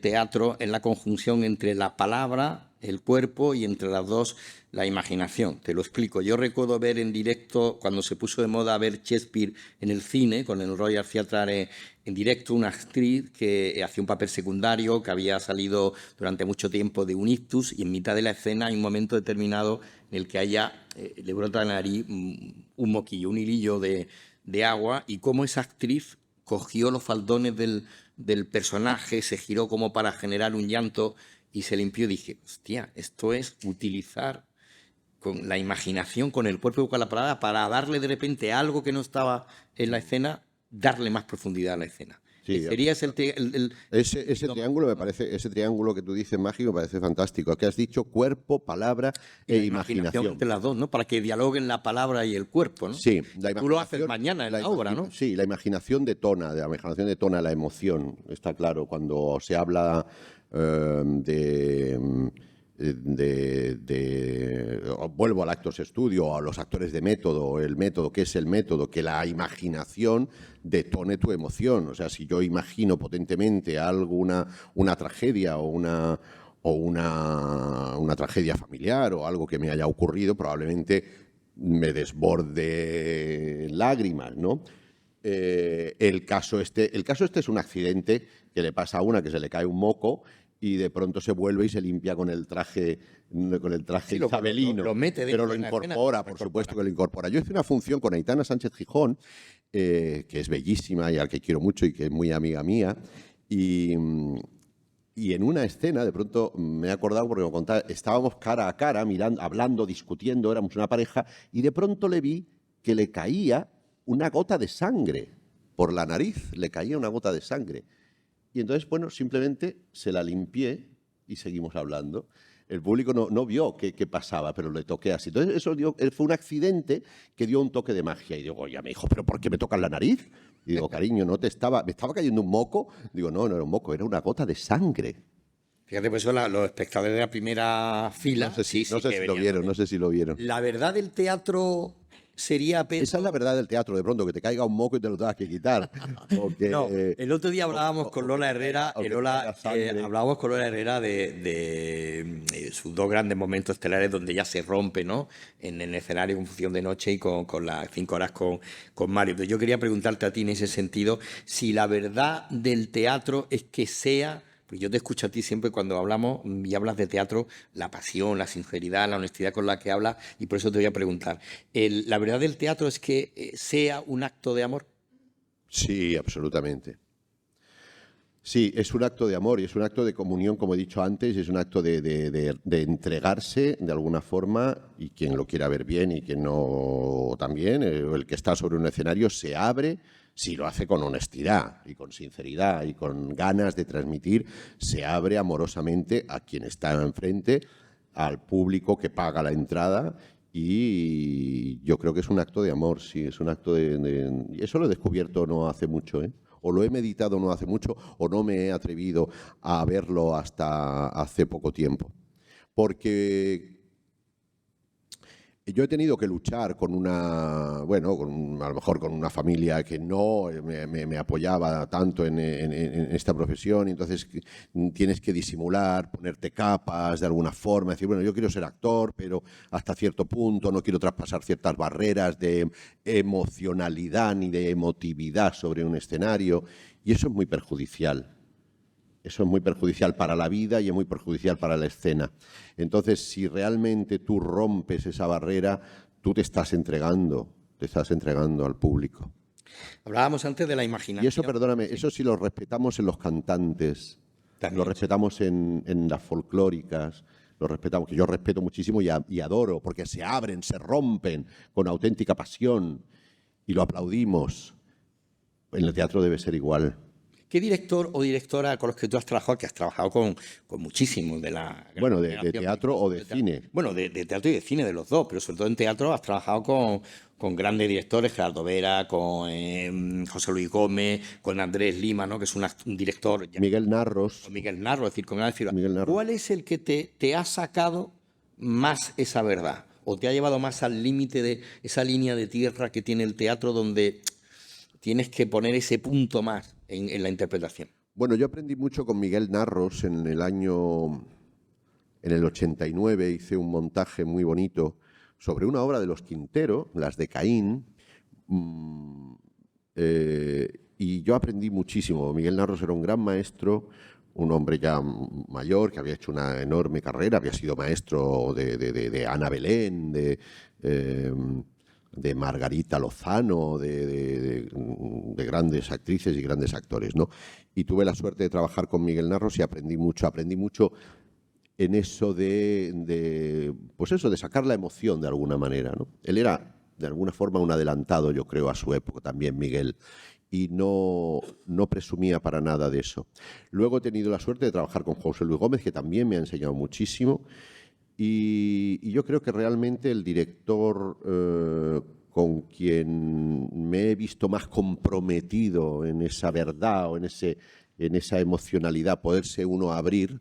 Speaker 2: teatro, es la conjunción entre la palabra, el cuerpo y entre las dos la imaginación. Te lo explico. Yo recuerdo ver en directo, cuando se puso de moda ver Shakespeare en el cine, con el Royal Theatre en directo, una actriz que hacía un papel secundario, que había salido durante mucho tiempo de un ictus, y en mitad de la escena hay un momento determinado en el que a ella le brota en la nariz un moquillo, un hilillo de agua, y cómo esa actriz cogió los faldones del personaje, se giró como para generar un llanto y se limpió. Dije, hostia, esto es utilizar con la imaginación, con el cuerpo y con la palabra, para darle de repente algo que no estaba en la escena, darle más profundidad a la escena.
Speaker 3: Sí,
Speaker 2: Sería ese
Speaker 3: ese triángulo me parece, ese triángulo que tú dices mágico me parece fantástico. ¿Qué has dicho? Cuerpo, palabra e
Speaker 2: la
Speaker 3: imaginación.
Speaker 2: entre las dos, ¿no? Para que dialoguen la palabra y el cuerpo, ¿no?
Speaker 3: Sí,
Speaker 2: Tú lo haces mañana en la obra, ¿no?
Speaker 3: Sí, la imaginación detona, la emoción, está claro. Cuando se habla vuelvo al Actors Studio, a los actores de método, el método, ¿qué es el método? Que la imaginación detone tu emoción. O sea, si yo imagino potentemente una tragedia o una tragedia familiar o algo que me haya ocurrido, probablemente me desborde en lágrimas, ¿no? El caso este es un accidente que le pasa a una, que se le cae un moco y de pronto se vuelve y se limpia con el traje
Speaker 2: Sí,
Speaker 3: isabelino,
Speaker 2: lo mete
Speaker 3: pero lo
Speaker 2: dentro de la
Speaker 3: incorpora,
Speaker 2: escena,
Speaker 3: por supuesto que lo incorpora. Yo hice una función con Aitana Sánchez Gijón, que es bellísima y al que quiero mucho y que es muy amiga mía, y en una escena, de pronto me he acordado porque me contaba, estábamos cara a cara, mirando, hablando, discutiendo, éramos una pareja, y de pronto le vi que le caía una gota de sangre por la nariz, le caía una gota de sangre. Y entonces, bueno, simplemente se la limpié y seguimos hablando. El público no vio qué pasaba, pero le toqué así. Entonces, eso fue un accidente que dio un toque de magia. Y digo, ya me dijo, ¿pero por qué me tocas la nariz? Y digo, cariño, me estaba cayendo un moco. Digo, no era un moco, era una gota de sangre.
Speaker 2: Fíjate, pues eso los espectadores de la primera fila.
Speaker 3: No sé si lo vieron.
Speaker 2: La verdad del teatro sería...
Speaker 3: Esa es la verdad del teatro, de pronto, que te caiga un moco y te lo tengas que quitar. Porque,
Speaker 2: No, el otro día hablábamos con Lola Herrera, hablábamos con Lola Herrera de sus dos grandes momentos estelares donde ya se rompe, ¿no? En el escenario con Función de Noche y con las 5 horas con Mario. Entonces yo quería preguntarte a ti en ese sentido, si la verdad del teatro es que sea... Porque yo te escucho a ti siempre cuando hablamos y hablas de teatro, la pasión, la sinceridad, la honestidad con la que hablas, y por eso te voy a preguntar. ¿La verdad del teatro es que sea un acto de amor?
Speaker 3: Sí, absolutamente. Sí, es un acto de amor y es un acto de comunión, como he dicho antes, es un acto de entregarse de alguna forma, y quien lo quiera ver bien y quien no también, el que está sobre un escenario se abre. Si lo hace con honestidad y con sinceridad y con ganas de transmitir, se abre amorosamente a quien está enfrente, al público que paga la entrada, y yo creo que es un acto de amor, sí, es un acto y eso lo he descubierto no hace mucho, ¿eh? O lo he meditado no hace mucho, o no me he atrevido a verlo hasta hace poco tiempo. Porque Yo he tenido que luchar con una, bueno, a lo mejor con una familia que no me apoyaba tanto en esta profesión, y entonces tienes que disimular, ponerte capas de alguna forma, decir, bueno, yo quiero ser actor, pero hasta cierto punto no quiero traspasar ciertas barreras de emocionalidad ni de emotividad sobre un escenario, y eso es muy perjudicial. Eso es muy perjudicial para la vida y es muy perjudicial para la escena. Entonces, si realmente tú rompes esa barrera, tú te estás entregando al público.
Speaker 2: Hablábamos antes de la imaginación.
Speaker 3: Y eso, perdóname, eso sí lo respetamos en los cantantes,
Speaker 2: También,
Speaker 3: lo respetamos en las folclóricas, lo respetamos, que yo respeto muchísimo y adoro, porque se abren, se rompen con auténtica pasión y lo aplaudimos. En el teatro debe ser igual.
Speaker 2: ¿Qué director o directora con los que tú has trabajado, que has trabajado con muchísimos de la...
Speaker 3: Bueno, de teatro o de cine.
Speaker 2: Bueno, de teatro y de cine, de los dos, pero sobre todo en teatro has trabajado con grandes directores, Gerardo Vera, con José Luis Gómez, con Andrés Lima, ¿no? Que es un director...
Speaker 3: Miguel Narros.
Speaker 2: Con Miguel Narro, es decir, con gran figura.
Speaker 3: Miguel Narros.
Speaker 2: ¿Cuál es el que te ha sacado más esa verdad? ¿O te ha llevado más al límite de esa línea de tierra que tiene el teatro donde tienes que poner ese punto más en la interpretación?
Speaker 3: Bueno, yo aprendí mucho con Miguel Narros en el 89, hice un montaje muy bonito sobre una obra de los Quintero, las de Caín, y yo aprendí muchísimo. Miguel Narros era un gran maestro, un hombre ya mayor que había hecho una enorme carrera, había sido maestro de Ana Belén, de Margarita Lozano, de grandes actrices y grandes actores, ¿no? Y tuve la suerte de trabajar con Miguel Narros y aprendí mucho en eso pues eso, de sacar la emoción de alguna manera, ¿no? Él era, de alguna forma, un adelantado, yo creo, a su época también, Miguel, y no presumía para nada de eso. Luego he tenido la suerte de trabajar con José Luis Gómez, que también me ha enseñado muchísimo, y yo creo que realmente el director con quien me he visto más comprometido en esa verdad o en esa emocionalidad, poderse uno abrir,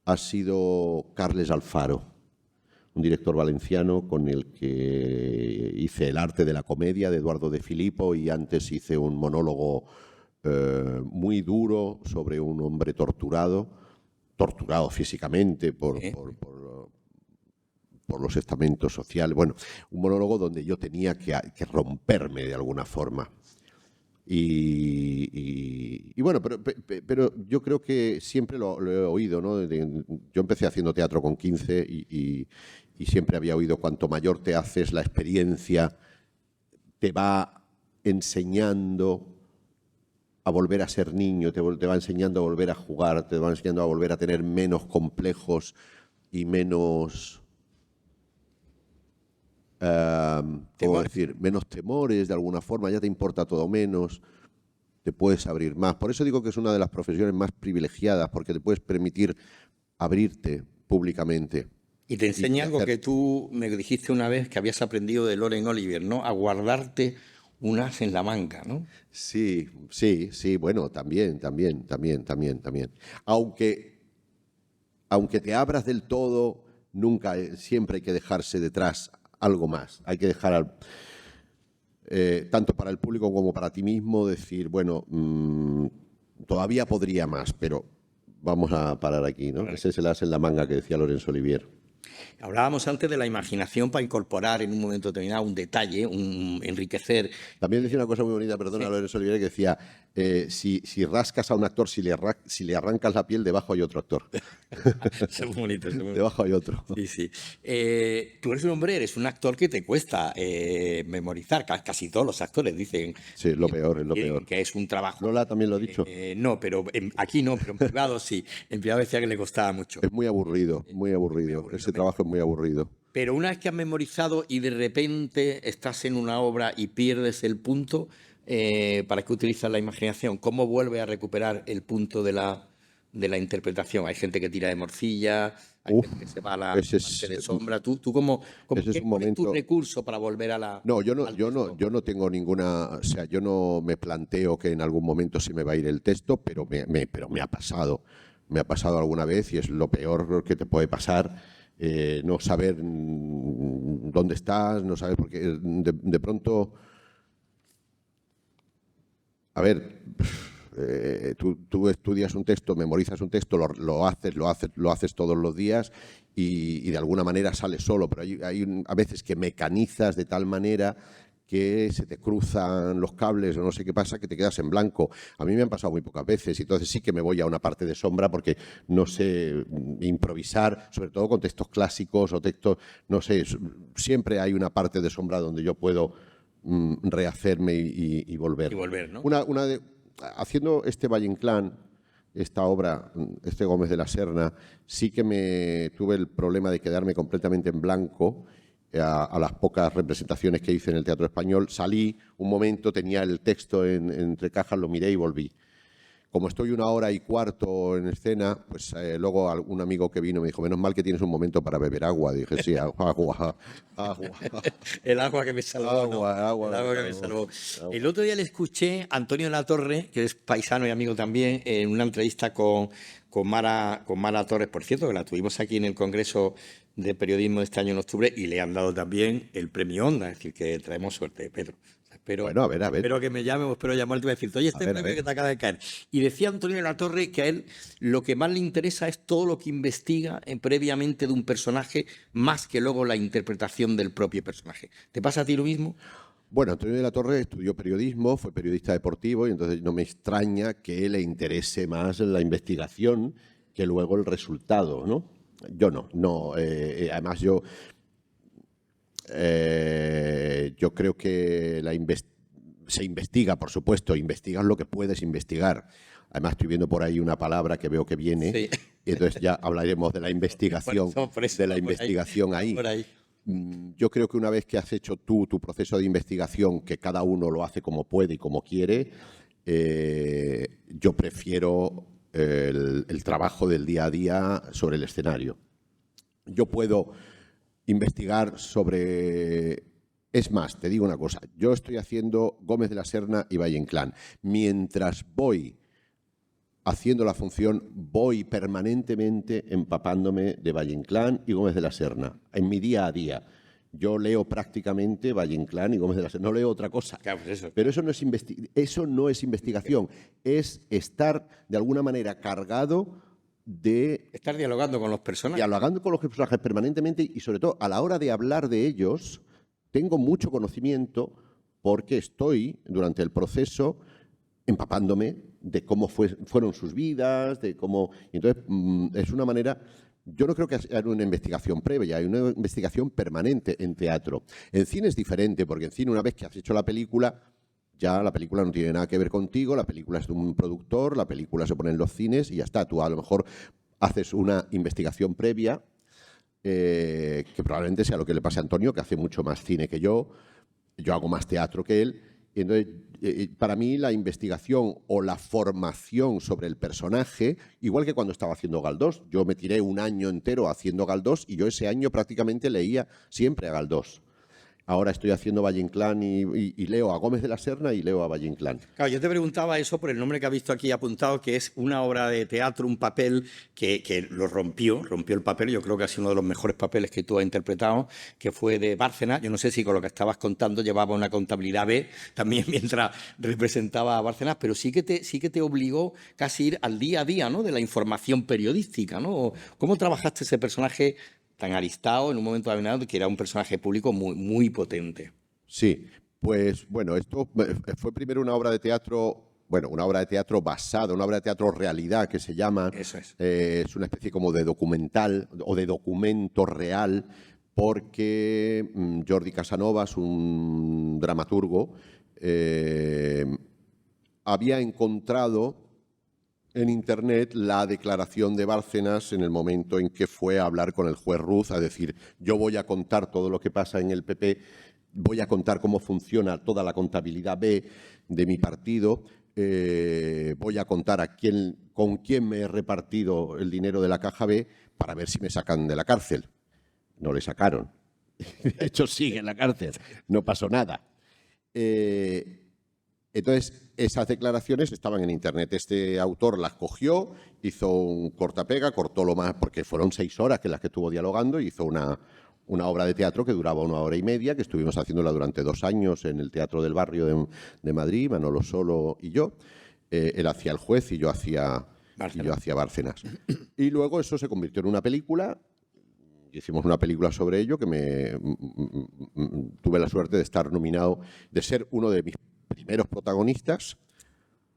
Speaker 3: ha sido Carles Alfaro, un director valenciano con el que hice El arte de la comedia de Eduardo de Filippo, y antes hice un monólogo muy duro sobre un hombre torturado físicamente por los estamentos sociales. Bueno, un monólogo donde yo tenía que romperme de alguna forma. Y bueno, pero yo creo que siempre lo he oído, ¿no? Yo empecé haciendo teatro con 15 y siempre había oído: cuanto mayor te haces, la experiencia te va enseñando a volver a ser niño, te va enseñando a volver a jugar, te va enseñando a volver a tener menos complejos y menos... ¿cómo decir? Menos temores, de alguna forma, ya te importa todo menos, te puedes abrir más. Por eso digo que es una de las profesiones más privilegiadas, porque te puedes permitir abrirte públicamente.
Speaker 2: Y te enseña algo que tú me dijiste una vez que habías aprendido de Laurence Olivier, ¿no? A guardarte un as en la manga, ¿no?
Speaker 3: Sí, bueno, también. Aunque te abras del todo, siempre hay que dejarse detrás algo más. Hay que dejar, tanto para el público como para ti mismo, decir, bueno, todavía podría más, pero vamos a parar aquí, ¿no? Ese es el as en la manga que decía Laurence Olivier.
Speaker 2: Hablábamos antes de la imaginación para incorporar en un momento determinado un detalle, enriquecer.
Speaker 3: También decía una cosa muy bonita, perdona, Lorenzo Oliviera, que decía, si rascas a un actor, si le arrancas la piel, debajo hay otro actor.
Speaker 2: Es muy bonito.
Speaker 3: Debajo hay otro.
Speaker 2: Sí. Tú eres un actor que te cuesta memorizar. Casi todos los actores dicen.
Speaker 3: Sí, es lo peor.
Speaker 2: Que es un trabajo.
Speaker 3: Lola también lo ha dicho.
Speaker 2: No, pero aquí no, pero en privado sí. En privado decía que le costaba mucho.
Speaker 3: Es muy aburrido. Ese trabajo es muy aburrido.
Speaker 2: Pero una vez que has memorizado y de repente estás en una obra y pierdes el punto, ¿para qué utilizas la imaginación? ¿Cómo vuelves a recuperar el punto de la interpretación? Hay gente que tira de morcilla, hay gente que se va a la parte de sombra. ¿Tú cómo
Speaker 3: ese es un momento...
Speaker 2: ¿Cuál es tu recurso para volver a la...?
Speaker 3: No, yo no tengo ninguna... O sea, yo no me planteo que en algún momento se me va a ir el texto, pero me ha pasado. Me ha pasado alguna vez y es lo peor que te puede pasar. No saber dónde estás, no sabes, porque de pronto... A ver, tú estudias un texto, memorizas un texto, lo haces todos los días y de alguna manera sale solo, pero hay a veces que mecanizas de tal manera que se te cruzan los cables o no sé qué pasa, que te quedas en blanco. A mí me han pasado muy pocas veces y entonces sí que me voy a una parte de sombra porque no sé improvisar, sobre todo con textos clásicos o textos, no sé, siempre hay una parte de sombra donde yo puedo rehacerme y volver.
Speaker 2: Y volver, ¿no?
Speaker 3: Haciendo este Valle Inclán, esta obra, este Gómez de la Serna, sí que tuve el problema de quedarme completamente en blanco a las pocas representaciones que hice en el Teatro Español. Salí un momento, tenía el texto entre cajas, lo miré y volví. Como estoy 1 hora y cuarto en escena, pues luego un amigo que vino me dijo, menos mal que tienes un momento para beber agua. Dije, sí, agua.
Speaker 2: El agua que me salvó.
Speaker 3: Agua
Speaker 2: El agua que me salvó. El otro día le escuché a Antonio Latorre, que es paisano y amigo también, en una entrevista con Mara Torres, por cierto, que la tuvimos aquí en el Congreso de Periodismo de este año en octubre y le han dado también el premio Onda, es decir, que traemos suerte, Pedro.
Speaker 3: Bueno, a ver.
Speaker 2: Espero que me llame o espero llamarte y decirte, oye, este premio que te acaba de caer. Y decía Antonio de la Torre que a él lo que más le interesa es todo lo que investiga previamente de un personaje, más que luego la interpretación del propio personaje. ¿Te pasa a ti lo mismo?
Speaker 3: Bueno, Antonio de la Torre estudió periodismo, fue periodista deportivo y entonces no me extraña que le interese más la investigación que luego el resultado, ¿no? Yo no. Además yo creo que se investiga, por supuesto, investigas lo que puedes investigar. Además estoy viendo por ahí una palabra que veo que viene, sí. Y entonces ya hablaremos de la investigación, ahí. Yo creo que una vez que has hecho tú tu proceso de investigación, que cada uno lo hace como puede y como quiere, yo prefiero el trabajo del día a día sobre el escenario. Yo puedo investigar sobre... Es más, te digo una cosa, yo estoy haciendo Gómez de la Serna y Valle Inclán. Mientras voy haciendo la función, voy permanentemente empapándome de Valle Inclán y Gómez de la Serna, en mi día a día. Yo leo prácticamente Valle Inclán y Gómez de la Serna, no leo otra cosa.
Speaker 2: Claro, pues eso.
Speaker 3: Pero eso no es investigación, es estar de alguna manera cargado de...
Speaker 2: Estar dialogando con los personajes.
Speaker 3: Dialogando con los personajes permanentemente y sobre todo a la hora de hablar de ellos, tengo mucho conocimiento porque estoy durante el proceso empapándome de cómo fueron sus vidas, de cómo... Y entonces, es una manera... Yo no creo que haya una investigación previa, hay una investigación permanente en teatro. En cine es diferente, porque en cine una vez que has hecho la película, ya la película no tiene nada que ver contigo, la película es de un productor, la película se pone en los cines y ya está. Tú a lo mejor haces una investigación previa, que probablemente sea lo que le pase a Antonio, que hace mucho más cine que yo hago más teatro que él. Y entonces, para mí, la investigación o la formación sobre el personaje, igual que cuando estaba haciendo Galdós, yo me tiré 1 año entero haciendo Galdós y yo ese año prácticamente leía siempre a Galdós. Ahora estoy haciendo Valle Inclán y leo a Gómez de la Serna y leo a Valle Inclán.
Speaker 2: Claro, yo te preguntaba eso por el nombre que has visto aquí apuntado, que es una obra de teatro, un papel que lo rompió el papel. Yo creo que ha sido uno de los mejores papeles que tú has interpretado, que fue de Bárcenas. Yo no sé si con lo que estabas contando llevaba una contabilidad B también mientras representaba a Bárcenas, pero sí que te obligó casi a ir al día a día, ¿no?, de la información periodística, ¿no? ¿Cómo trabajaste ese personaje tan aristado en un momento determinado, que era un personaje público muy, muy potente?
Speaker 3: Sí, pues bueno, esto fue primero una obra de teatro, una obra de teatro basada, una obra de teatro realidad que se llama.
Speaker 2: Eso es.
Speaker 3: Es una especie como de documental o de documento real, porque Jordi Casanovas, un dramaturgo, había encontrado en Internet la declaración de Bárcenas en el momento en que fue a hablar con el juez Ruz, a decir, yo voy a contar todo lo que pasa en el PP, voy a contar cómo funciona toda la contabilidad B de mi partido, voy a contar con quién me he repartido el dinero de la caja B para ver si me sacan de la cárcel. No le sacaron. De hecho, sigue en la cárcel. No pasó nada. Entonces, esas declaraciones estaban en Internet. Este autor las cogió, hizo un cortapega, cortó lo más, porque fueron 6 horas que las que estuvo dialogando, hizo una obra de teatro que duraba 1 hora y media, que estuvimos haciéndola durante 2 años en el Teatro del Barrio de Madrid, Manolo Solo y yo. Él hacía el juez y yo hacía Bárcenas. Y luego eso se convirtió en una película. Hicimos una película sobre ello que tuve la suerte de estar nominado, de ser uno de mis primeros protagonistas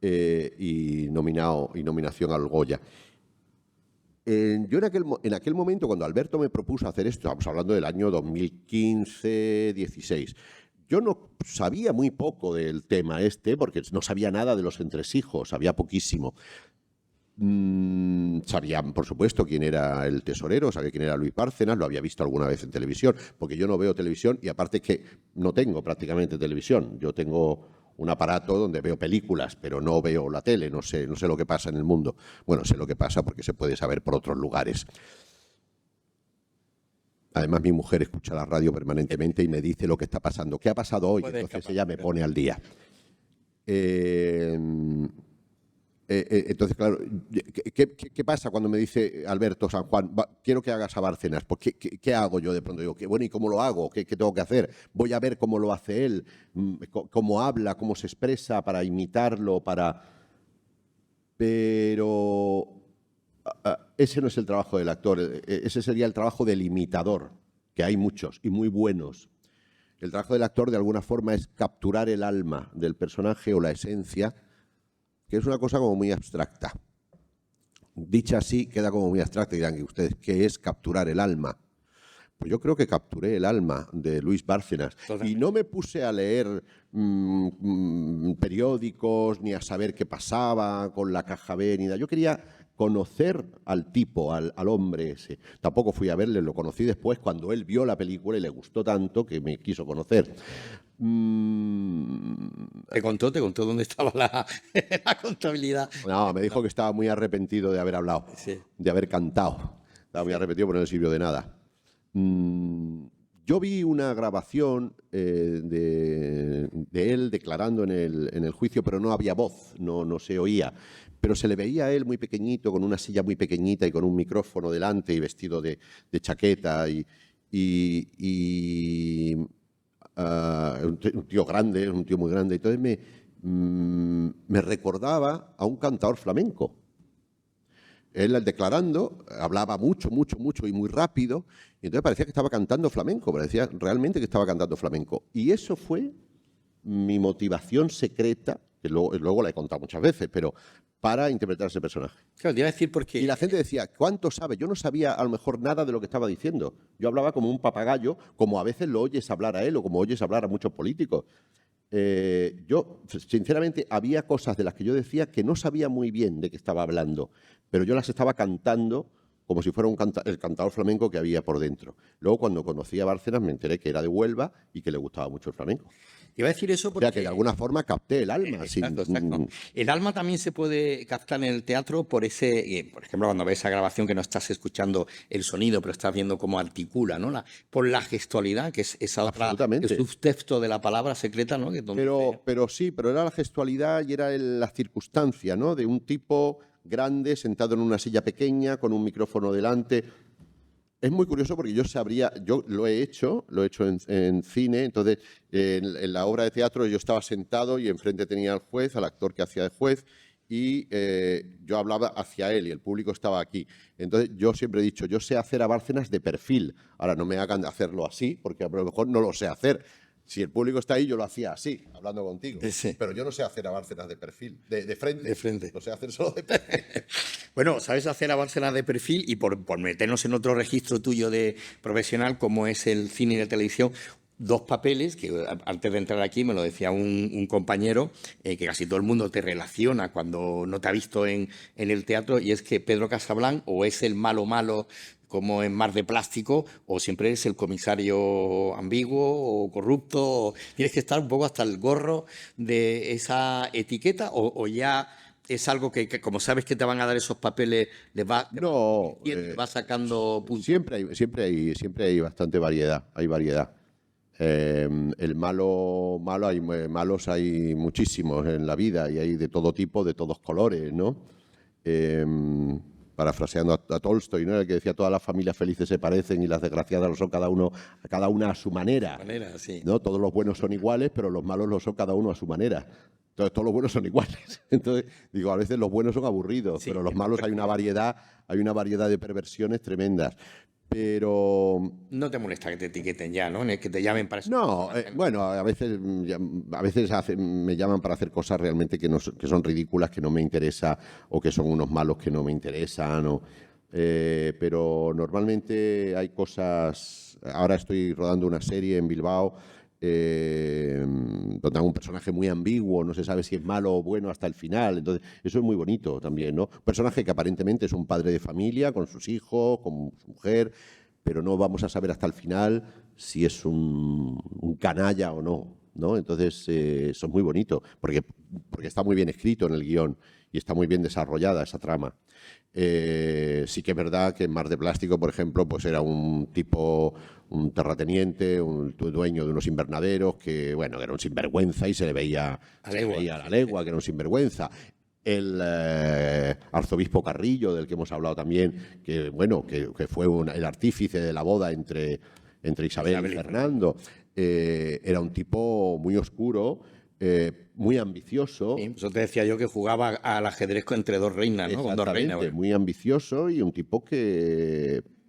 Speaker 3: y nominación al Goya. Yo en aquel momento, cuando Alberto me propuso hacer esto, estamos hablando del año 2015-16, yo no sabía muy poco del tema porque no sabía nada de los entresijos, sabía poquísimo. Sabía, por supuesto, quién era el tesorero, sabía quién era Luis Bárcenas, lo había visto alguna vez en televisión, porque yo no veo televisión y aparte es que no tengo prácticamente televisión. Yo tengo un aparato donde veo películas, pero no veo la tele, no sé lo que pasa en el mundo. Bueno, sé lo que pasa porque se puede saber por otros lugares. Además, mi mujer escucha la radio permanentemente y me dice lo que está pasando. ¿Qué ha pasado hoy? Entonces ella me pone al día. Entonces, claro, ¿qué pasa cuando me dice Alberto San Juan, quiero que hagas a Bárcenas? Pues, ¿qué hago yo? De pronto digo, bueno, ¿y cómo lo hago? ¿Qué tengo que hacer? Voy a ver cómo lo hace él, cómo habla, cómo se expresa para imitarlo, Pero ese no es el trabajo del actor, ese sería el trabajo del imitador, que hay muchos y muy buenos. El trabajo del actor, de alguna forma, es capturar el alma del personaje o la esencia, que es una cosa como muy abstracta. Dicha así, queda como muy abstracta. Y dirán, ¿ustedes qué es capturar el alma? Pues yo creo que capturé el alma de Luis Bárcenas. Y no me puse a leer periódicos ni a saber qué pasaba con la caja B ni nada. Yo quería conocer al tipo, al hombre ese. Tampoco fui a verle, lo conocí después cuando él vio la película y le gustó tanto que me quiso conocer.
Speaker 2: ¿Te contó dónde estaba la contabilidad?
Speaker 3: No, me dijo que estaba muy arrepentido de haber hablado, de haber cantado. Estaba muy arrepentido, pero no le sirvió de nada. Yo vi una grabación de él declarando en el juicio, pero no había voz, no se oía. Pero se le veía a él muy pequeñito, con una silla muy pequeñita y con un micrófono delante y vestido de chaqueta un tío grande, un tío muy grande. Entonces me recordaba a un cantador flamenco. Él, al declarando, hablaba mucho y muy rápido, y entonces parecía que estaba cantando flamenco, parecía realmente que estaba cantando flamenco. Y eso fue mi motivación secreta, que luego la he contado muchas veces, pero para interpretar ese personaje.
Speaker 2: Claro, te iba a decir porque...
Speaker 3: Y la gente decía, ¿cuánto sabe? Yo no sabía a lo mejor nada de lo que estaba diciendo. Yo hablaba como un papagayo, como a veces lo oyes hablar a él o como oyes hablar a muchos políticos. Yo, sinceramente, había cosas de las que yo decía que no sabía muy bien de qué estaba hablando, pero yo las estaba cantando como si fuera el cantador flamenco que había por dentro. Luego, cuando conocí a Bárcenas, me enteré que era de Huelva y que le gustaba mucho el flamenco.
Speaker 2: Iba a decir eso porque...
Speaker 3: O sea, que de alguna forma capté el alma.
Speaker 2: Exacto. El alma también se puede captar en el teatro por ese... por ejemplo, cuando ves esa grabación que no estás escuchando el sonido, pero estás viendo cómo articula, ¿no? Por la gestualidad, que es esa otra... El subtexto de la palabra secreta, ¿no? Que
Speaker 3: pero sí, pero era la gestualidad y era la circunstancia, ¿no? De un tipo grande, sentado en una silla pequeña, con un micrófono delante. Es muy curioso porque yo lo he hecho en cine, entonces en la obra de teatro yo estaba sentado y enfrente tenía al juez, al actor que hacía de juez, y yo hablaba hacia él y el público estaba aquí. Entonces yo siempre he dicho, yo sé hacer a Bárcenas de perfil. Ahora no me hagan hacerlo así, porque a lo mejor no lo sé hacer. Si el público está ahí, yo lo hacía así, hablando contigo. Sí. Pero yo no sé hacer a Bárcenas de perfil, de frente.
Speaker 2: De frente.
Speaker 3: No sé hacer solo de perfil.
Speaker 2: Bueno, sabes hacer a Bárcenas de perfil y por meternos en otro registro tuyo de profesional, como es el cine y la televisión, 2 papeles, que antes de entrar aquí me lo decía un compañero, que casi todo el mundo te relaciona cuando no te ha visto en el teatro, y es que Pedro Casablanc o es el malo como en Mar de Plástico, o siempre es el comisario ambiguo o corrupto, o tienes que estar un poco hasta el gorro de esa etiqueta, o ya es algo que como sabes que te van a dar esos papeles, les va sacando puntos.
Speaker 3: Siempre hay bastante variedad, hay variedad. El malos hay muchísimos en la vida y hay de todo tipo, de todos colores, ¿no? parafraseando a Tolstoy, ¿no? El que decía todas las familias felices se parecen y las desgraciadas lo son cada una a su manera.
Speaker 2: Sí.
Speaker 3: ¿No? Todos los buenos son iguales, pero los malos lo son cada uno a su manera. Entonces todos los buenos son iguales. Entonces, digo, a veces los buenos son aburridos, pero los malos hay una variedad de perversiones tremendas. Pero
Speaker 2: no te molesta que te etiqueten ya, ¿no? Que te llamen para eso.
Speaker 3: no, bueno, a veces me llaman para hacer cosas realmente que son ridículas, que no me interesa, o que son unos malos que no me interesan. Pero normalmente hay cosas. Ahora estoy rodando una serie en Bilbao donde hay un personaje muy ambiguo, no se sabe si es malo o bueno hasta el final. Entonces, eso es muy bonito también, ¿no? Un personaje que aparentemente es un padre de familia, con sus hijos, con su mujer, pero no vamos a saber hasta el final si es un canalla o no, ¿no? Entonces, eso es muy bonito, porque está muy bien escrito en el guión y está muy bien desarrollada esa trama. Sí que es verdad que en Mar de Plástico, por ejemplo, pues era un tipo, un terrateniente, un dueño de unos invernaderos que, bueno, que era un sinvergüenza y se le veía a la legua que era un sinvergüenza. El arzobispo Carrillo, del que hemos hablado también, que bueno, que fue el artífice de la boda entre Isabel y Fernando, era un tipo muy oscuro, muy ambicioso.
Speaker 2: Sí, eso te decía yo, que jugaba al ajedrez entre dos reinas, ¿no? Con dos reinas. Bueno.
Speaker 3: Muy ambicioso y un tipo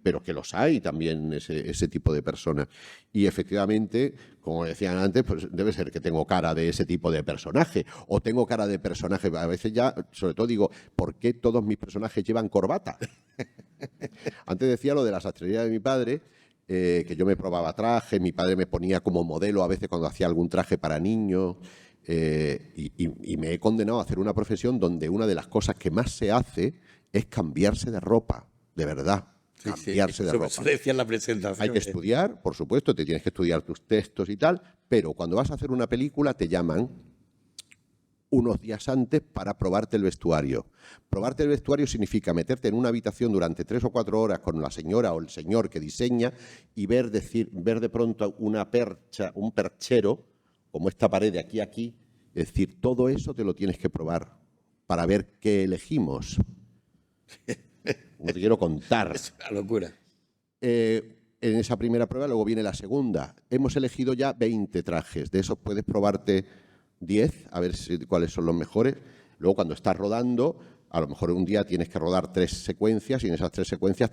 Speaker 3: pero que los hay también, ese tipo de personas. Y efectivamente, como decían antes, pues debe ser que tengo cara de ese tipo de personaje, o tengo cara de personaje. A veces ya, sobre todo digo, ¿por qué todos mis personajes llevan corbata? Antes decía lo de la sastrería de mi padre, que yo me probaba traje, mi padre me ponía como modelo a veces cuando hacía algún traje para niños. Y me he condenado a hacer una profesión donde una de las cosas que más se hace es cambiarse de ropa, de verdad. Cambiarse de ropa.
Speaker 2: Eso decía en la presentación.
Speaker 3: Hay que estudiar, por supuesto, te tienes que estudiar tus textos y tal, pero cuando vas a hacer una película te llaman unos días antes para probarte el vestuario. Probarte el vestuario significa meterte en una habitación durante 3 o 4 horas con la señora o el señor que diseña y ver de pronto una percha, un perchero, como esta pared de aquí a aquí. Es decir, todo eso te lo tienes que probar para ver qué elegimos. No te quiero contar.
Speaker 2: Es una locura.
Speaker 3: En esa primera prueba, luego viene la segunda. Hemos elegido ya 20 trajes. De esos puedes probarte 10, a ver cuáles son los mejores. Luego, cuando estás rodando, a lo mejor un día tienes que rodar 3 secuencias y en esas 3 secuencias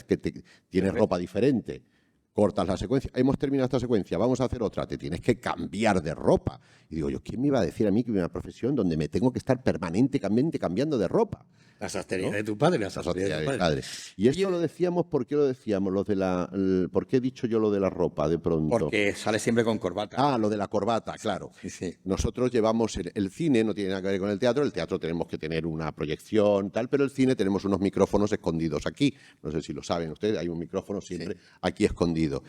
Speaker 3: tienes ropa diferente. Cortas la secuencia, hemos terminado esta secuencia, vamos a hacer otra, te tienes que cambiar de ropa. Y digo yo, ¿quién me iba a decir a mí que una profesión donde me tengo que estar permanentemente cambiando de ropa?
Speaker 2: La sastrería de tu padre, la sastrería de tu padre.
Speaker 3: Y esto lo decíamos, ¿por qué lo decíamos? ¿Por qué he dicho yo lo de la ropa de pronto?
Speaker 2: Porque sale siempre con corbata.
Speaker 3: Lo de la corbata, claro.
Speaker 2: Sí.
Speaker 3: Nosotros llevamos el cine, no tiene nada que ver con el teatro tenemos que tener una proyección, tal, pero el cine tenemos unos micrófonos escondidos aquí. No sé si lo saben ustedes, hay un micrófono siempre aquí escondido.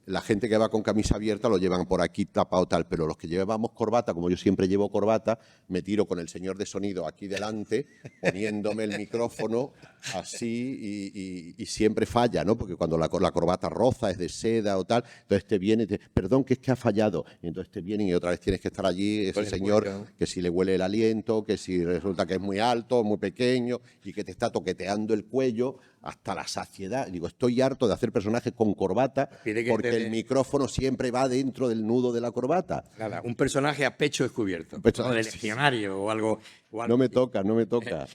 Speaker 3: La gente que va con camisa abierta lo llevan por aquí tapado tal, pero los que llevamos corbata, como yo siempre llevo corbata, me tiro con el señor de sonido aquí delante, poniéndome el micrófono así y siempre falla, ¿no? Porque cuando la corbata roza, es de seda o tal, entonces te viene, perdón, que es que ha fallado, y entonces te vienen y otra vez tienes que estar allí, ese señor, que si le huele el aliento, que si resulta que es muy alto, muy pequeño, y que te está toqueteando el cuello hasta la saciedad. Digo, estoy harto de hacer personajes con corbata porque el micrófono siempre va dentro del nudo de la corbata.
Speaker 2: Nada, un personaje a pecho descubierto. O de legionario o algo.
Speaker 3: No me toca.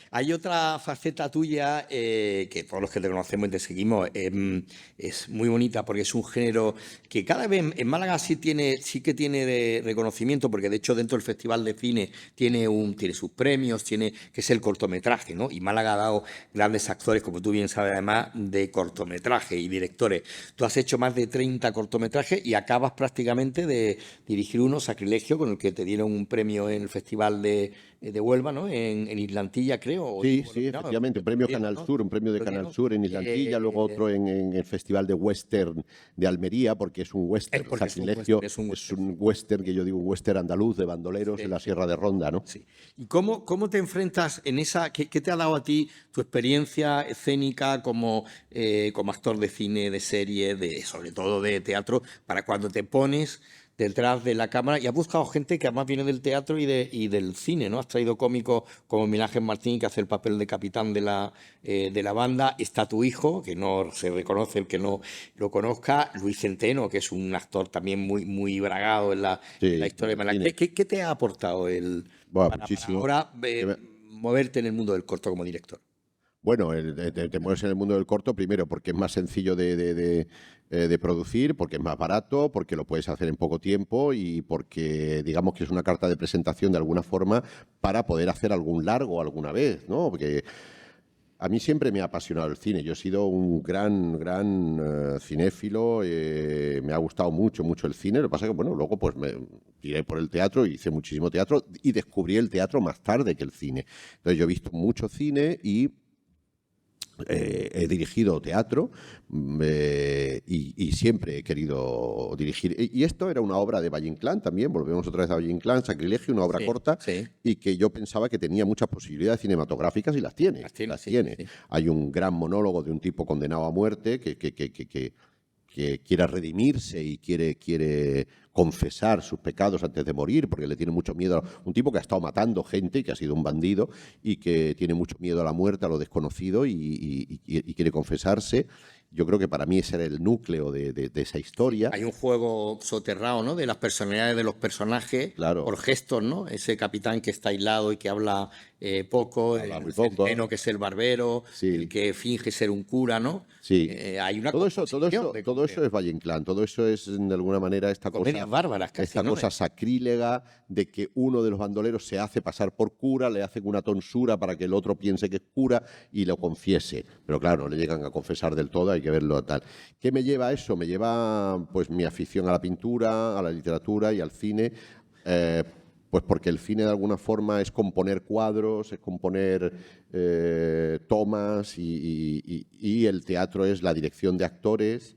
Speaker 2: Hay otra faceta tuya que todos los que te conocemos y te seguimos es muy bonita, porque es un género que cada vez en Málaga sí que tiene reconocimiento, porque de hecho dentro del Festival de Cine tiene sus premios, que es el cortometraje, ¿no? Y Málaga ha dado grandes actores, como tú bien sabes, además de cortometraje y directores. Tú has hecho más de 30 cortometrajes y acabas prácticamente de dirigir uno, Sacrilegio, con el que te dieron un premio en el Festival de Huelva, ¿no? En Islantilla, creo.
Speaker 3: Sí, efectivamente, un premio Canal Sur, un premio de Canal Sur en Islantilla, luego otro en el Festival de Western de Almería, porque es un western. Sacrilegio es un western, que yo digo un western andaluz de bandoleros en la Sierra de Ronda, ¿no?
Speaker 2: Sí. ¿Y cómo te enfrentas en esa? ¿Qué te ha dado a ti tu experiencia escénica como actor de cine, de serie, sobre todo de teatro, para cuando te pones detrás de la cámara y has buscado gente que además viene del teatro y del cine, ¿no? Has traído cómicos como Miguel Ángel Martín, que hace el papel de capitán de la banda. Está tu hijo, que no se reconoce el que no lo conozca, Luis Centeno, que es un actor también muy bragado en la historia de Malaqués. ¿Qué te ha aportado para
Speaker 3: muchísimo.
Speaker 2: ahora moverte en el mundo del corto como director?
Speaker 3: Bueno, te mueves en el mundo del corto primero porque es más sencillo de producir, porque es más barato, porque lo puedes hacer en poco tiempo y porque digamos que es una carta de presentación de alguna forma para poder hacer algún largo alguna vez, ¿no? Porque a mí siempre me ha apasionado el cine. Yo he sido un gran cinéfilo, me ha gustado mucho el cine. Lo que pasa es que, bueno, luego pues me tiré por el teatro, hice muchísimo teatro y descubrí el teatro más tarde que el cine. Entonces yo he visto mucho cine y he dirigido teatro y siempre he querido dirigir. Y esto era una obra de Valle Inclán también, volvemos otra vez a Valle Inclán, Sacrilegio, una obra corta y que yo pensaba que tenía muchas posibilidades cinematográficas y las tiene.
Speaker 2: Sí.
Speaker 3: Hay un gran monólogo de un tipo condenado a muerte que quiere redimirse y quiere confesar sus pecados antes de morir, porque le tiene mucho miedo. Un tipo que ha estado matando gente y que ha sido un bandido y que tiene mucho miedo a la muerte, a lo desconocido y quiere confesarse. Yo creo que para mí ese era el núcleo de esa historia.
Speaker 2: Hay un juego soterrado, ¿no?, de las personalidades de los personajes, por gestos, ¿no? Ese capitán que está aislado y que habla poco, el Centeno, que es el barbero, el que finge ser un cura, ¿no?
Speaker 3: Sí.
Speaker 2: Hay una
Speaker 3: todo eso es Valle Inclán, todo eso es de alguna manera esta cosa
Speaker 2: bárbaras casi,
Speaker 3: esta cosa sacrílega de que uno de los bandoleros se hace pasar por cura, le hace una tonsura para que el otro piense que es cura y lo confiese. Pero claro, no le llegan a confesar del todo, hay que verlo tal. ¿Qué me lleva a eso? Me lleva pues mi afición a la pintura, a la literatura y al cine. Pues porque el cine de alguna forma es componer cuadros, es componer tomas y el teatro es la dirección de actores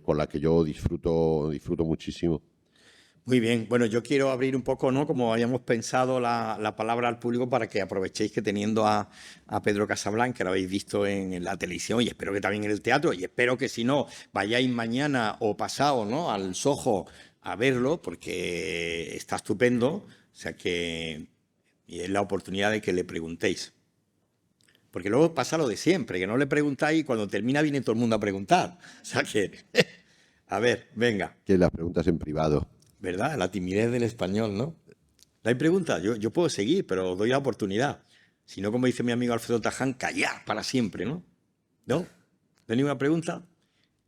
Speaker 3: con la que yo disfruto muchísimo.
Speaker 2: Muy bien, bueno, yo quiero abrir un poco, ¿no?, como habíamos pensado, la palabra al público para que aprovechéis que teniendo a Pedro Casablanca, que lo habéis visto en la televisión y espero que también en el teatro, y espero que si no, vayáis mañana o pasado, ¿no?, al Soho a verlo, porque está estupendo, o sea que y es la oportunidad de que le preguntéis. Porque luego pasa lo de siempre, que no le preguntáis y cuando termina viene todo el mundo a preguntar. O sea que, a ver, venga.
Speaker 3: Que las preguntas en privado.
Speaker 2: ¿Verdad? La timidez del español, ¿no? ¿No hay preguntas? Yo puedo seguir, pero os doy la oportunidad. Si no, como dice mi amigo Alfredo Taján, callar para siempre, ¿no? ¿No? ¿Tenéis una pregunta?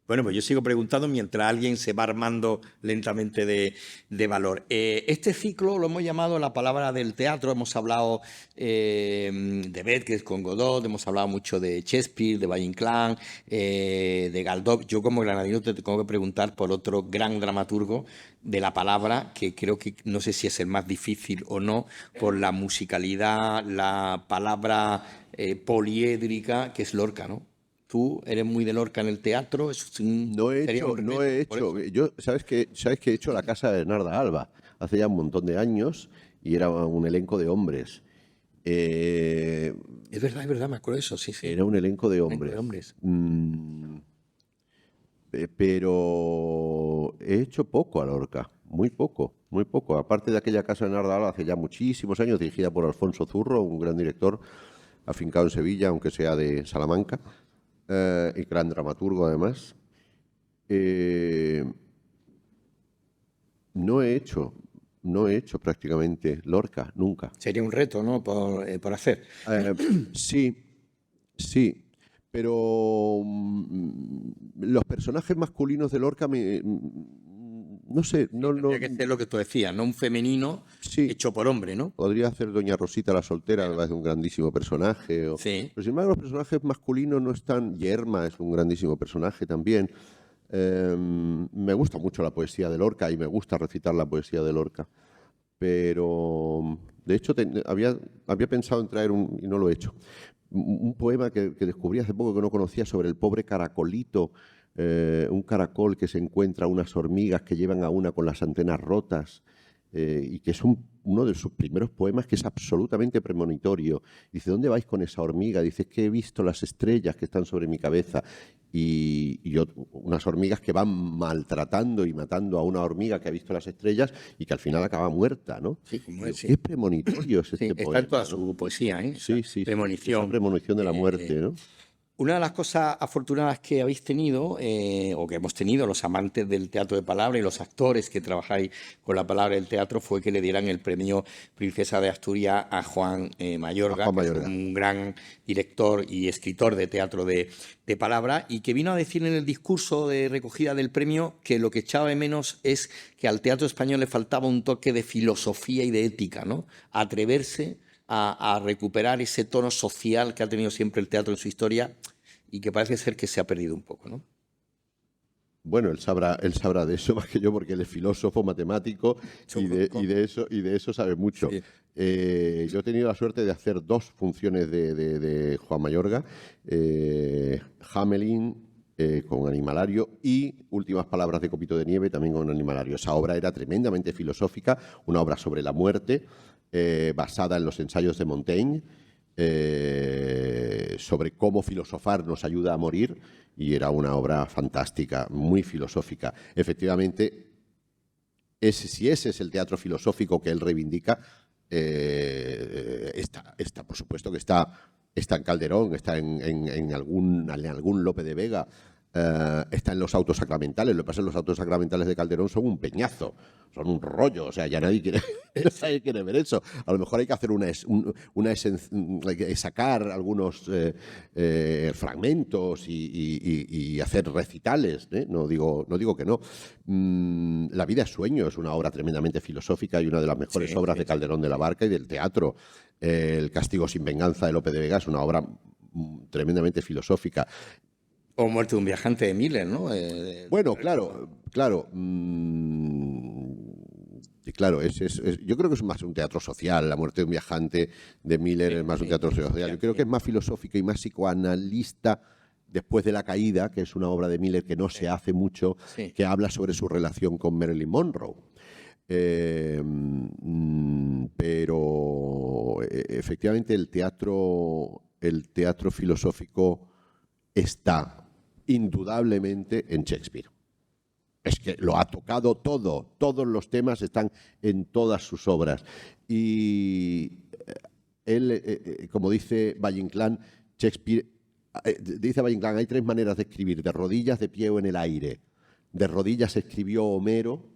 Speaker 2: Bueno, pues yo sigo preguntando mientras alguien se va armando lentamente de valor. Este ciclo lo hemos llamado La palabra del teatro. Hemos hablado de Bécquer con Godot, hemos hablado mucho de Shakespeare, de Valle Inclán, de Galdós. Yo como granadino te tengo que preguntar por otro gran dramaturgo de la palabra, que creo que no sé si es el más difícil o no, por la musicalidad, la palabra poliédrica, que es Lorca, ¿no? Tú eres muy de Lorca en el teatro.
Speaker 3: No he hecho. Yo, ¿sabes que he hecho La casa de Bernarda Alba hace ya un montón de años y era un elenco de hombres.
Speaker 2: Es verdad, me acuerdo de eso, sí.
Speaker 3: Era un elenco de hombres. Pero he hecho poco a Lorca, muy poco. Aparte de aquella casa de Bernarda Alba hace ya muchísimos años, dirigida por Alfonso Zurro, un gran director afincado en Sevilla, aunque sea de Salamanca. Y gran dramaturgo además. No he hecho prácticamente Lorca, nunca.
Speaker 2: Sería un reto, ¿no?, por hacer.
Speaker 3: Sí, pero los personajes masculinos de Lorca no sé, no.
Speaker 2: Tendría que ser lo que tú decías, ¿no? Un femenino hecho por hombre, ¿no?
Speaker 3: Podría hacer Doña Rosita la soltera, me parece un grandísimo personaje.
Speaker 2: Sí.
Speaker 3: Pero sin embargo, los personajes masculinos no están. Yerma es un grandísimo personaje también. Me gusta mucho la poesía de Lorca y me gusta recitar la poesía de Lorca. Pero, de hecho, había pensado en traer y no lo he hecho, un poema que descubrí hace poco que no conocía sobre el pobre caracolito. Un caracol que se encuentra unas hormigas que llevan a una con las antenas rotas y que es uno de sus primeros poemas que es absolutamente premonitorio. Dice, ¿dónde vais con esa hormiga? Dice, es que he visto las estrellas que están sobre mi cabeza. Y unas hormigas que van maltratando y matando a una hormiga que ha visto las estrellas y que al final acaba muerta, ¿no?
Speaker 2: Sí, como
Speaker 3: Digo,
Speaker 2: es, sí.
Speaker 3: qué premonitorio es este
Speaker 2: Sí,
Speaker 3: poema.
Speaker 2: está en toda
Speaker 3: ¿no?
Speaker 2: su poesía, ¿eh?
Speaker 3: Sí,
Speaker 2: Esa
Speaker 3: sí,
Speaker 2: premonición.
Speaker 3: esa premonición de la muerte, ¿no?
Speaker 2: Una de las cosas afortunadas que habéis tenido, o que hemos tenido los amantes del teatro de palabra y los actores que trabajáis con la palabra del teatro, fue que le dieran el premio Princesa de Asturias a Juan Mayorga,
Speaker 3: A Juan
Speaker 2: que
Speaker 3: Mayorga.
Speaker 2: es un gran director y escritor de teatro de palabra, y que vino a decir en el discurso de recogida del premio que lo que echaba de menos es que al teatro español le faltaba un toque de filosofía y de ética, ¿no? Atreverse a recuperar ese tono social que ha tenido siempre el teatro en su historia y que parece ser que se ha perdido un poco, ¿no?
Speaker 3: Bueno, él sabrá de eso más que yo porque él es filósofo, matemático y de eso sabe mucho.
Speaker 2: Sí.
Speaker 3: Yo he tenido la suerte de hacer 2 funciones de Juan Mayorga, Hamelin con Animalario y Últimas palabras de Copito de Nieve también con Animalario. Esa obra era tremendamente filosófica, una obra sobre la muerte, basada en los ensayos de Montaigne, sobre cómo filosofar nos ayuda a morir, y era una obra fantástica, muy filosófica. Efectivamente, si ese es el teatro filosófico que él reivindica, está, por supuesto que está en Calderón, está en algún Lope de Vega, está en los autos sacramentales. Lo que pasa es que los autos sacramentales de Calderón son un peñazo, son un rollo, o sea, ya nadie quiere ver eso. A lo mejor hay que hacer sacar algunos fragmentos y hacer recitales, ¿eh? No digo que no. La vida es sueño es una obra tremendamente filosófica y una de las mejores obras de Calderón de la Barca y del teatro. El castigo sin venganza de Lope de Vega es una obra tremendamente filosófica.
Speaker 2: O Muerte de un viajante de Miller, ¿no?
Speaker 3: Bueno, claro. Claro, yo creo que es más un teatro social. La muerte de un viajante de Miller es más un teatro social. Yo creo que es más filosófico y más psicoanalista después de La caída, que es una obra de Miller que no se hace mucho, que habla sobre su relación con Marilyn Monroe. Pero efectivamente el teatro filosófico está indudablemente en Shakespeare. Es que lo ha tocado todo, todos los temas están en todas sus obras. Y él, como dice Valle Inclán, Shakespeare, dice Valle Inclán, hay 3 maneras de escribir: de rodillas, de pie o en el aire. De rodillas escribió Homero,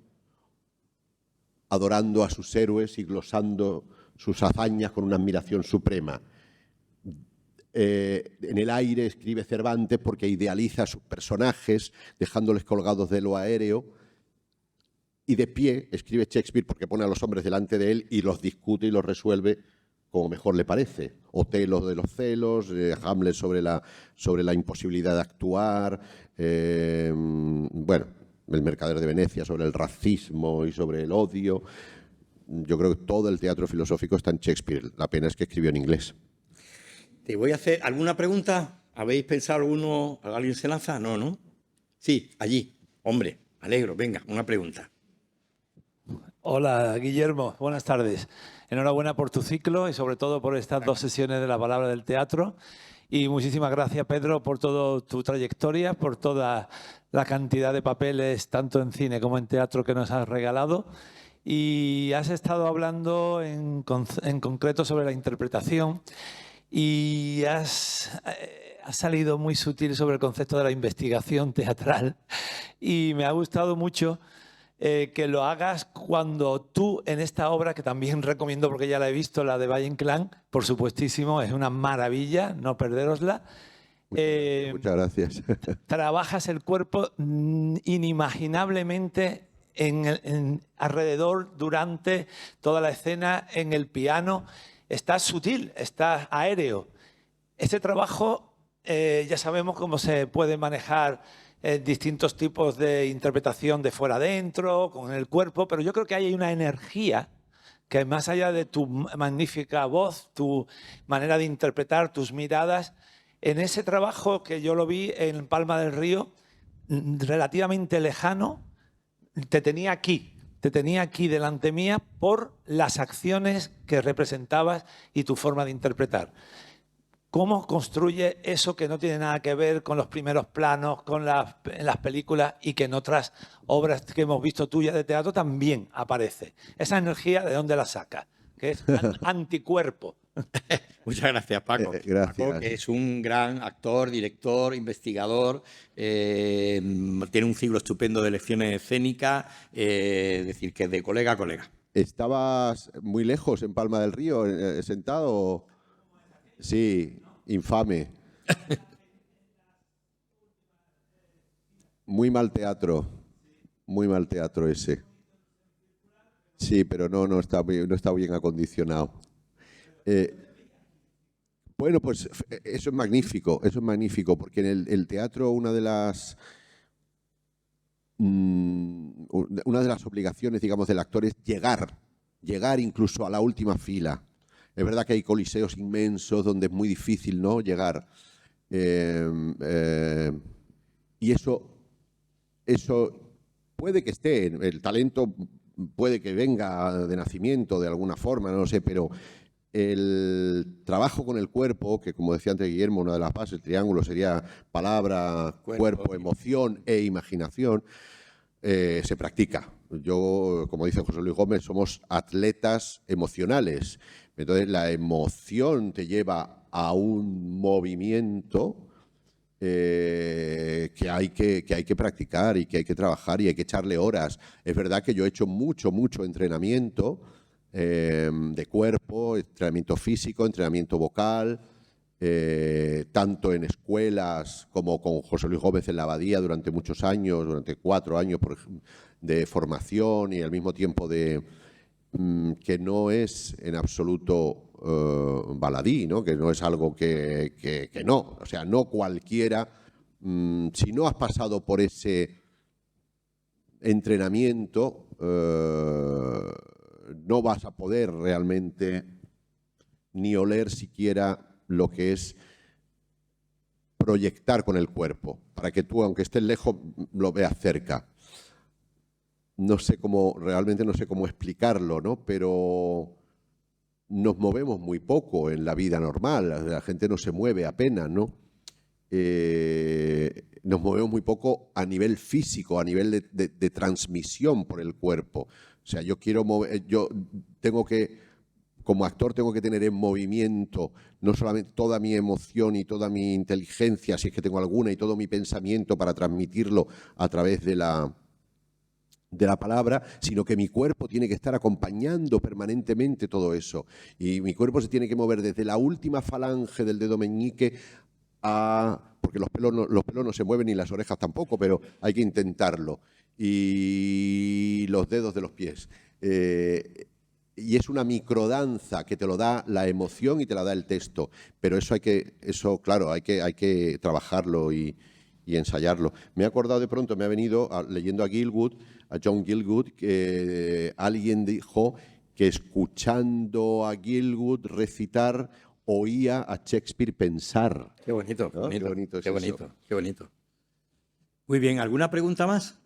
Speaker 3: adorando a sus héroes y glosando sus hazañas con una admiración suprema. En el aire escribe Cervantes porque idealiza a sus personajes, dejándoles colgados de lo aéreo. Y de pie escribe Shakespeare porque pone a los hombres delante de él y los discute y los resuelve como mejor le parece. Otelo de los celos, Hamlet sobre la imposibilidad de actuar, bueno, El mercader de Venecia sobre el racismo y sobre el odio. Yo creo que todo el teatro filosófico está en Shakespeare. La pena es que escribió en inglés.
Speaker 2: Te voy a hacer alguna pregunta. ¿Habéis pensado alguno? ¿Alguien se lanza? No, ¿no? Sí, allí. Hombre, alegro. Venga, una pregunta.
Speaker 4: Hola, Guillermo. Buenas tardes. Enhorabuena por tu ciclo y sobre todo por estas 2 sesiones de la palabra del teatro. Y muchísimas gracias, Pedro, por toda tu trayectoria, por toda la cantidad de papeles, tanto en cine como en teatro, que nos has regalado. Y has estado hablando en concreto sobre la interpretación y has salido muy sutil sobre el concepto de la investigación teatral. Y me ha gustado mucho que lo hagas cuando tú, en esta obra, que también recomiendo porque ya la he visto, la de Valle Inclán, por supuestísimo, es una maravilla, no perderosla.
Speaker 3: Muchas gracias.
Speaker 4: Trabajas el cuerpo inimaginablemente alrededor, durante toda la escena, en el piano. Estás sutil, estás aéreo. Este trabajo ya sabemos cómo se puede manejar distintos tipos de interpretación de fuera adentro, con el cuerpo, pero yo creo que hay una energía que, más allá de tu magnífica voz, tu manera de interpretar, tus miradas, en ese trabajo que yo lo vi en Palma del Río, relativamente lejano, te tenía aquí, te tenía aquí delante mía por las acciones que representabas y tu forma de interpretar. ¿Cómo construye eso que no tiene nada que ver con los primeros planos, en las películas y que en otras obras que hemos visto tuyas de teatro también aparece? Esa energía, ¿de dónde la sacas? Que es anticuerpo.
Speaker 2: Muchas gracias, Paco.
Speaker 3: Gracias.
Speaker 2: Paco, que es un gran actor, director, investigador, tiene un ciclo estupendo de lecciones escénicas, es decir, que es de colega a colega.
Speaker 3: ¿Estabas muy lejos en Palma del Río, sentado? Sí, infame. Muy mal teatro ese. Sí, pero no está bien acondicionado. Bueno, pues eso es magnífico, porque en el teatro una de las obligaciones, digamos, del actor es llegar incluso a la última fila. Es verdad que hay coliseos inmensos donde es muy difícil, ¿no?, llegar. Y eso puede que esté, el talento puede que venga de nacimiento de alguna forma, no lo sé, pero el trabajo con el cuerpo, que como decía antes Guillermo, una de las bases, el triángulo sería palabra, cuerpo, emoción e imaginación, se practica. Yo, como dice José Luis Gómez, somos atletas emocionales. Entonces, la emoción te lleva a un movimiento que hay que practicar y que hay que trabajar y hay que echarle horas. Es verdad que yo he hecho mucho entrenamiento de cuerpo, entrenamiento físico, entrenamiento vocal, tanto en escuelas como con José Luis Gómez en la Abadía durante muchos años, durante 4 años de formación y al mismo tiempo que no es en absoluto baladí, ¿no?, que no es algo que no, o sea, no cualquiera, si no has pasado por ese entrenamiento, no vas a poder realmente ni oler siquiera lo que es proyectar con el cuerpo, para que tú, aunque estés lejos, lo veas cerca. Realmente no sé cómo explicarlo, ¿no?, pero nos movemos muy poco en la vida normal, la gente no se mueve apenas, ¿no? Nos movemos muy poco a nivel físico, a nivel de transmisión por el cuerpo. O sea, yo tengo que, como actor, tengo que tener en movimiento no solamente toda mi emoción y toda mi inteligencia, si es que tengo alguna, y todo mi pensamiento para transmitirlo a través de la palabra, sino que mi cuerpo tiene que estar acompañando permanentemente todo eso. Y mi cuerpo se tiene que mover desde la última falange del dedo meñique porque los pelos no se mueven ni las orejas tampoco, pero hay que intentarlo. Y los dedos de los pies. Y es una microdanza que te lo da la emoción y te la da el texto. Pero claro, hay que trabajarlo y ensayarlo. Me he acordado de pronto, me ha venido leyendo a John Gielgud, que alguien dijo que escuchando a Gielgud recitar oía a Shakespeare pensar.
Speaker 2: Qué bonito,
Speaker 3: ¿No? Qué bonito es
Speaker 2: qué
Speaker 3: eso.
Speaker 2: bonito, qué bonito. Muy bien, ¿alguna pregunta más?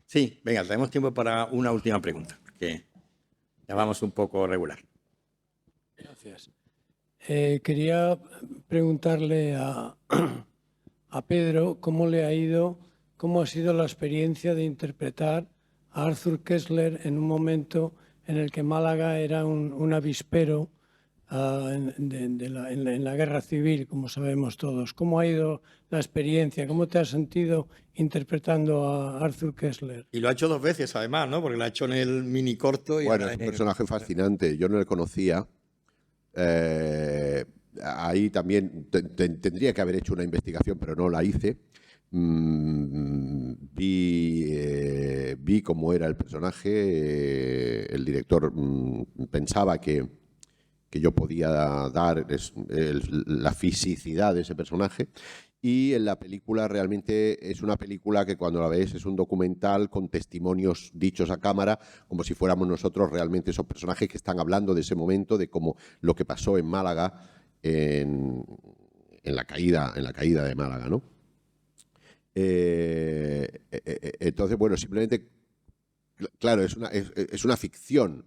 Speaker 2: Sí, venga, tenemos tiempo para una última pregunta, que ya vamos un poco regular.
Speaker 5: Gracias. Quería preguntarle a Pedro cómo ha sido la experiencia de interpretar a Arthur Koestler en un momento en el que Málaga era un avispero en la guerra civil, como sabemos todos. ¿Cómo ha ido la experiencia? ¿Cómo te has sentido interpretando a Arthur Koestler?
Speaker 2: Y lo ha hecho 2 veces, además, ¿no? Porque lo ha hecho en el mini corto. Y
Speaker 3: Bueno, es un personaje fascinante. Yo no le conocía. Ahí también tendría que haber hecho una investigación, pero no la hice. Vi cómo era el personaje. El director pensaba que yo podía dar la fisicidad de ese personaje. Y en la película realmente es una película que cuando la ves es un documental con testimonios dichos a cámara, como si fuéramos nosotros realmente esos personajes que están hablando de ese momento, de cómo lo que pasó en Málaga en la caída de Málaga, ¿no? Entonces, bueno, simplemente claro, es una ficción,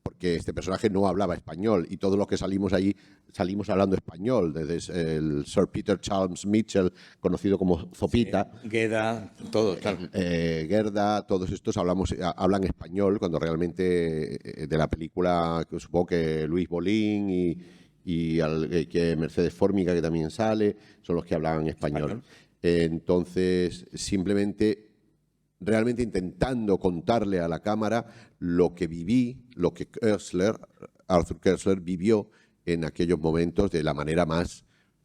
Speaker 3: porque este personaje no hablaba español y todos los que salimos allí salimos hablando español, desde el Sir Peter Charles Mitchell, conocido como Zopita,
Speaker 2: Gueda, todo, claro.
Speaker 3: Gerda, todos estos hablan español, cuando realmente de la película, que supongo que Luis Bolín y que Mercedes Fórmica, que también sale, son los que hablaban español. Entonces, simplemente, realmente intentando contarle a la cámara lo que viví, lo que Arthur Koestler vivió en aquellos momentos de la manera más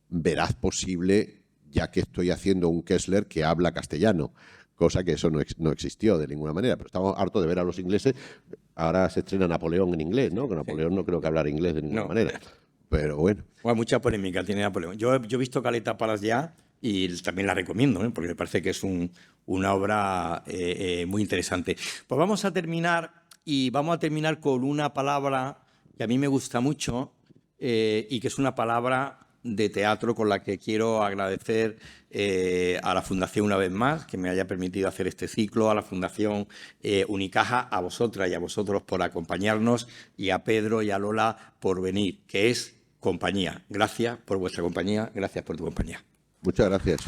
Speaker 3: veraz posible, ya que estoy haciendo un Koestler que habla castellano, cosa que eso no existió de ninguna manera. Pero estamos hartos de ver a los ingleses. Ahora se estrena Napoleón en inglés, ¿no? Que Napoleón no creo que hablar inglés de ninguna manera. Pero bueno.
Speaker 2: Mucha polémica tiene Napoleón. Yo he visto Caleta Palas ya y también la recomiendo, porque me parece que es una obra muy interesante. Pues vamos a terminar con una palabra que a mí me gusta mucho y que es una palabra de teatro con la que quiero agradecer a la Fundación una vez más que me haya permitido hacer este ciclo, a la Fundación Unicaja, a vosotras y a vosotros por acompañarnos y a Pedro y a Lola por venir, que es compañía. Gracias por vuestra compañía, gracias por tu compañía.
Speaker 3: Muchas gracias.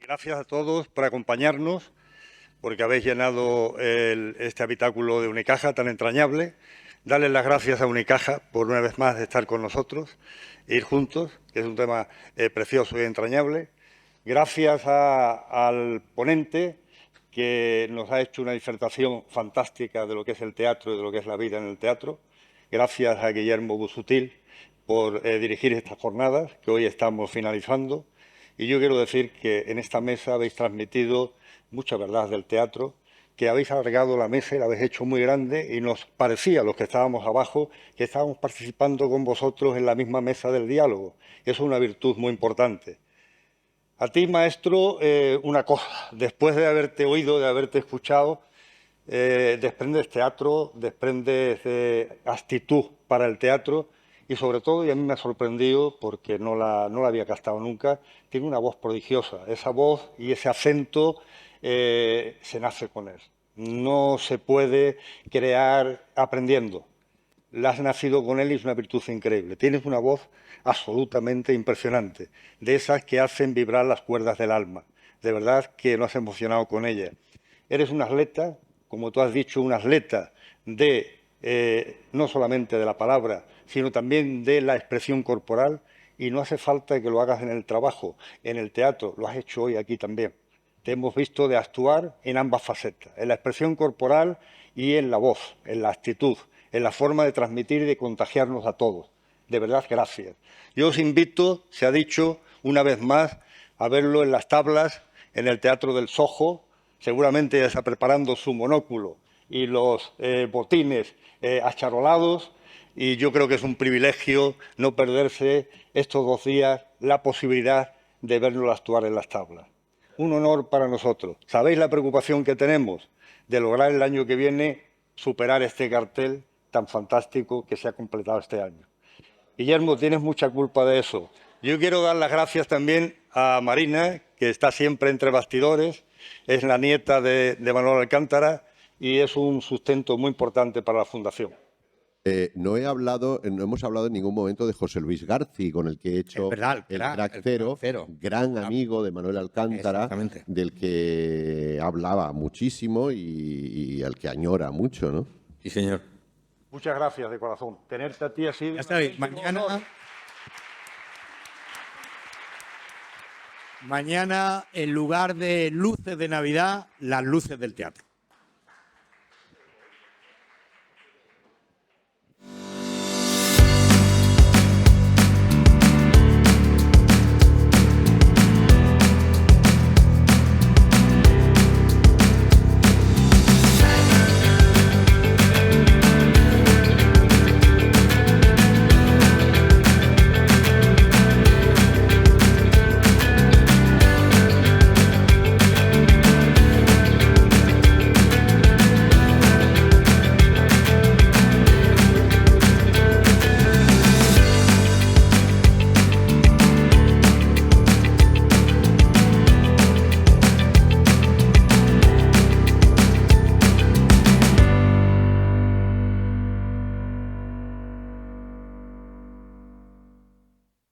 Speaker 6: Gracias a todos por acompañarnos, porque habéis llenado este habitáculo de Unicaja tan entrañable. Darles las gracias a Unicaja por una vez más estar con nosotros, ir juntos, que es un tema precioso y entrañable. Gracias al ponente, que nos ha hecho una disertación fantástica de lo que es el teatro y de lo que es la vida en el teatro. Gracias a Guillermo Busutil por dirigir estas jornadas que hoy estamos finalizando. Y yo quiero decir que en esta mesa habéis transmitido mucha verdad del teatro, que habéis alargado la mesa y la habéis hecho muy grande y nos parecía, los que estábamos abajo, que estábamos participando con vosotros en la misma mesa del diálogo. Eso es una virtud muy importante. A ti, maestro, una cosa, después de haberte oído, de haberte escuchado, desprendes teatro, desprendes actitud para el teatro y sobre todo, y a mí me ha sorprendido porque no la había captado nunca, tiene una voz prodigiosa. Esa voz y ese acento se nace con él. No se puede crear aprendiendo. La has nacido con él y es una virtud increíble. Tienes una voz absolutamente impresionante, de esas que hacen vibrar las cuerdas del alma. De verdad que nos has emocionado con ella. Eres un atleta, como tú has dicho, un atleta no solamente de la palabra, sino también de la expresión corporal, y no hace falta que lo hagas en el trabajo, en el teatro, lo has hecho hoy aquí también. Te hemos visto de actuar en ambas facetas, en la expresión corporal y en la voz, en la actitud, en la forma de transmitir y de contagiarnos a todos. De verdad, gracias. Yo os invito, se ha dicho una vez más, a verlo en las tablas, en el Teatro del Soho. Seguramente ya está preparando su monóculo y los botines acharolados, y yo creo que es un privilegio no perderse estos 2 días la posibilidad de verlo actuar en las tablas. Un honor para nosotros. ¿Sabéis la preocupación que tenemos de lograr el año que viene superar este cartel tan fantástico que se ha completado este año? Guillermo, tienes mucha culpa de eso. Yo quiero dar las gracias también a Marina, que está siempre entre bastidores, es la nieta de Manuel Alcántara y es un sustento muy importante para la Fundación.
Speaker 3: No hemos hablado en ningún momento de José Luis Garci, con el que he hecho el Crack Cero, gran amigo de Manuel Alcántara, del que hablaba muchísimo y al que añora mucho, ¿no?
Speaker 2: Sí, señor.
Speaker 6: Muchas gracias de corazón. Tenerte a ti así...
Speaker 2: Ya sabéis, mañana, en lugar de luces de Navidad, las luces del teatro.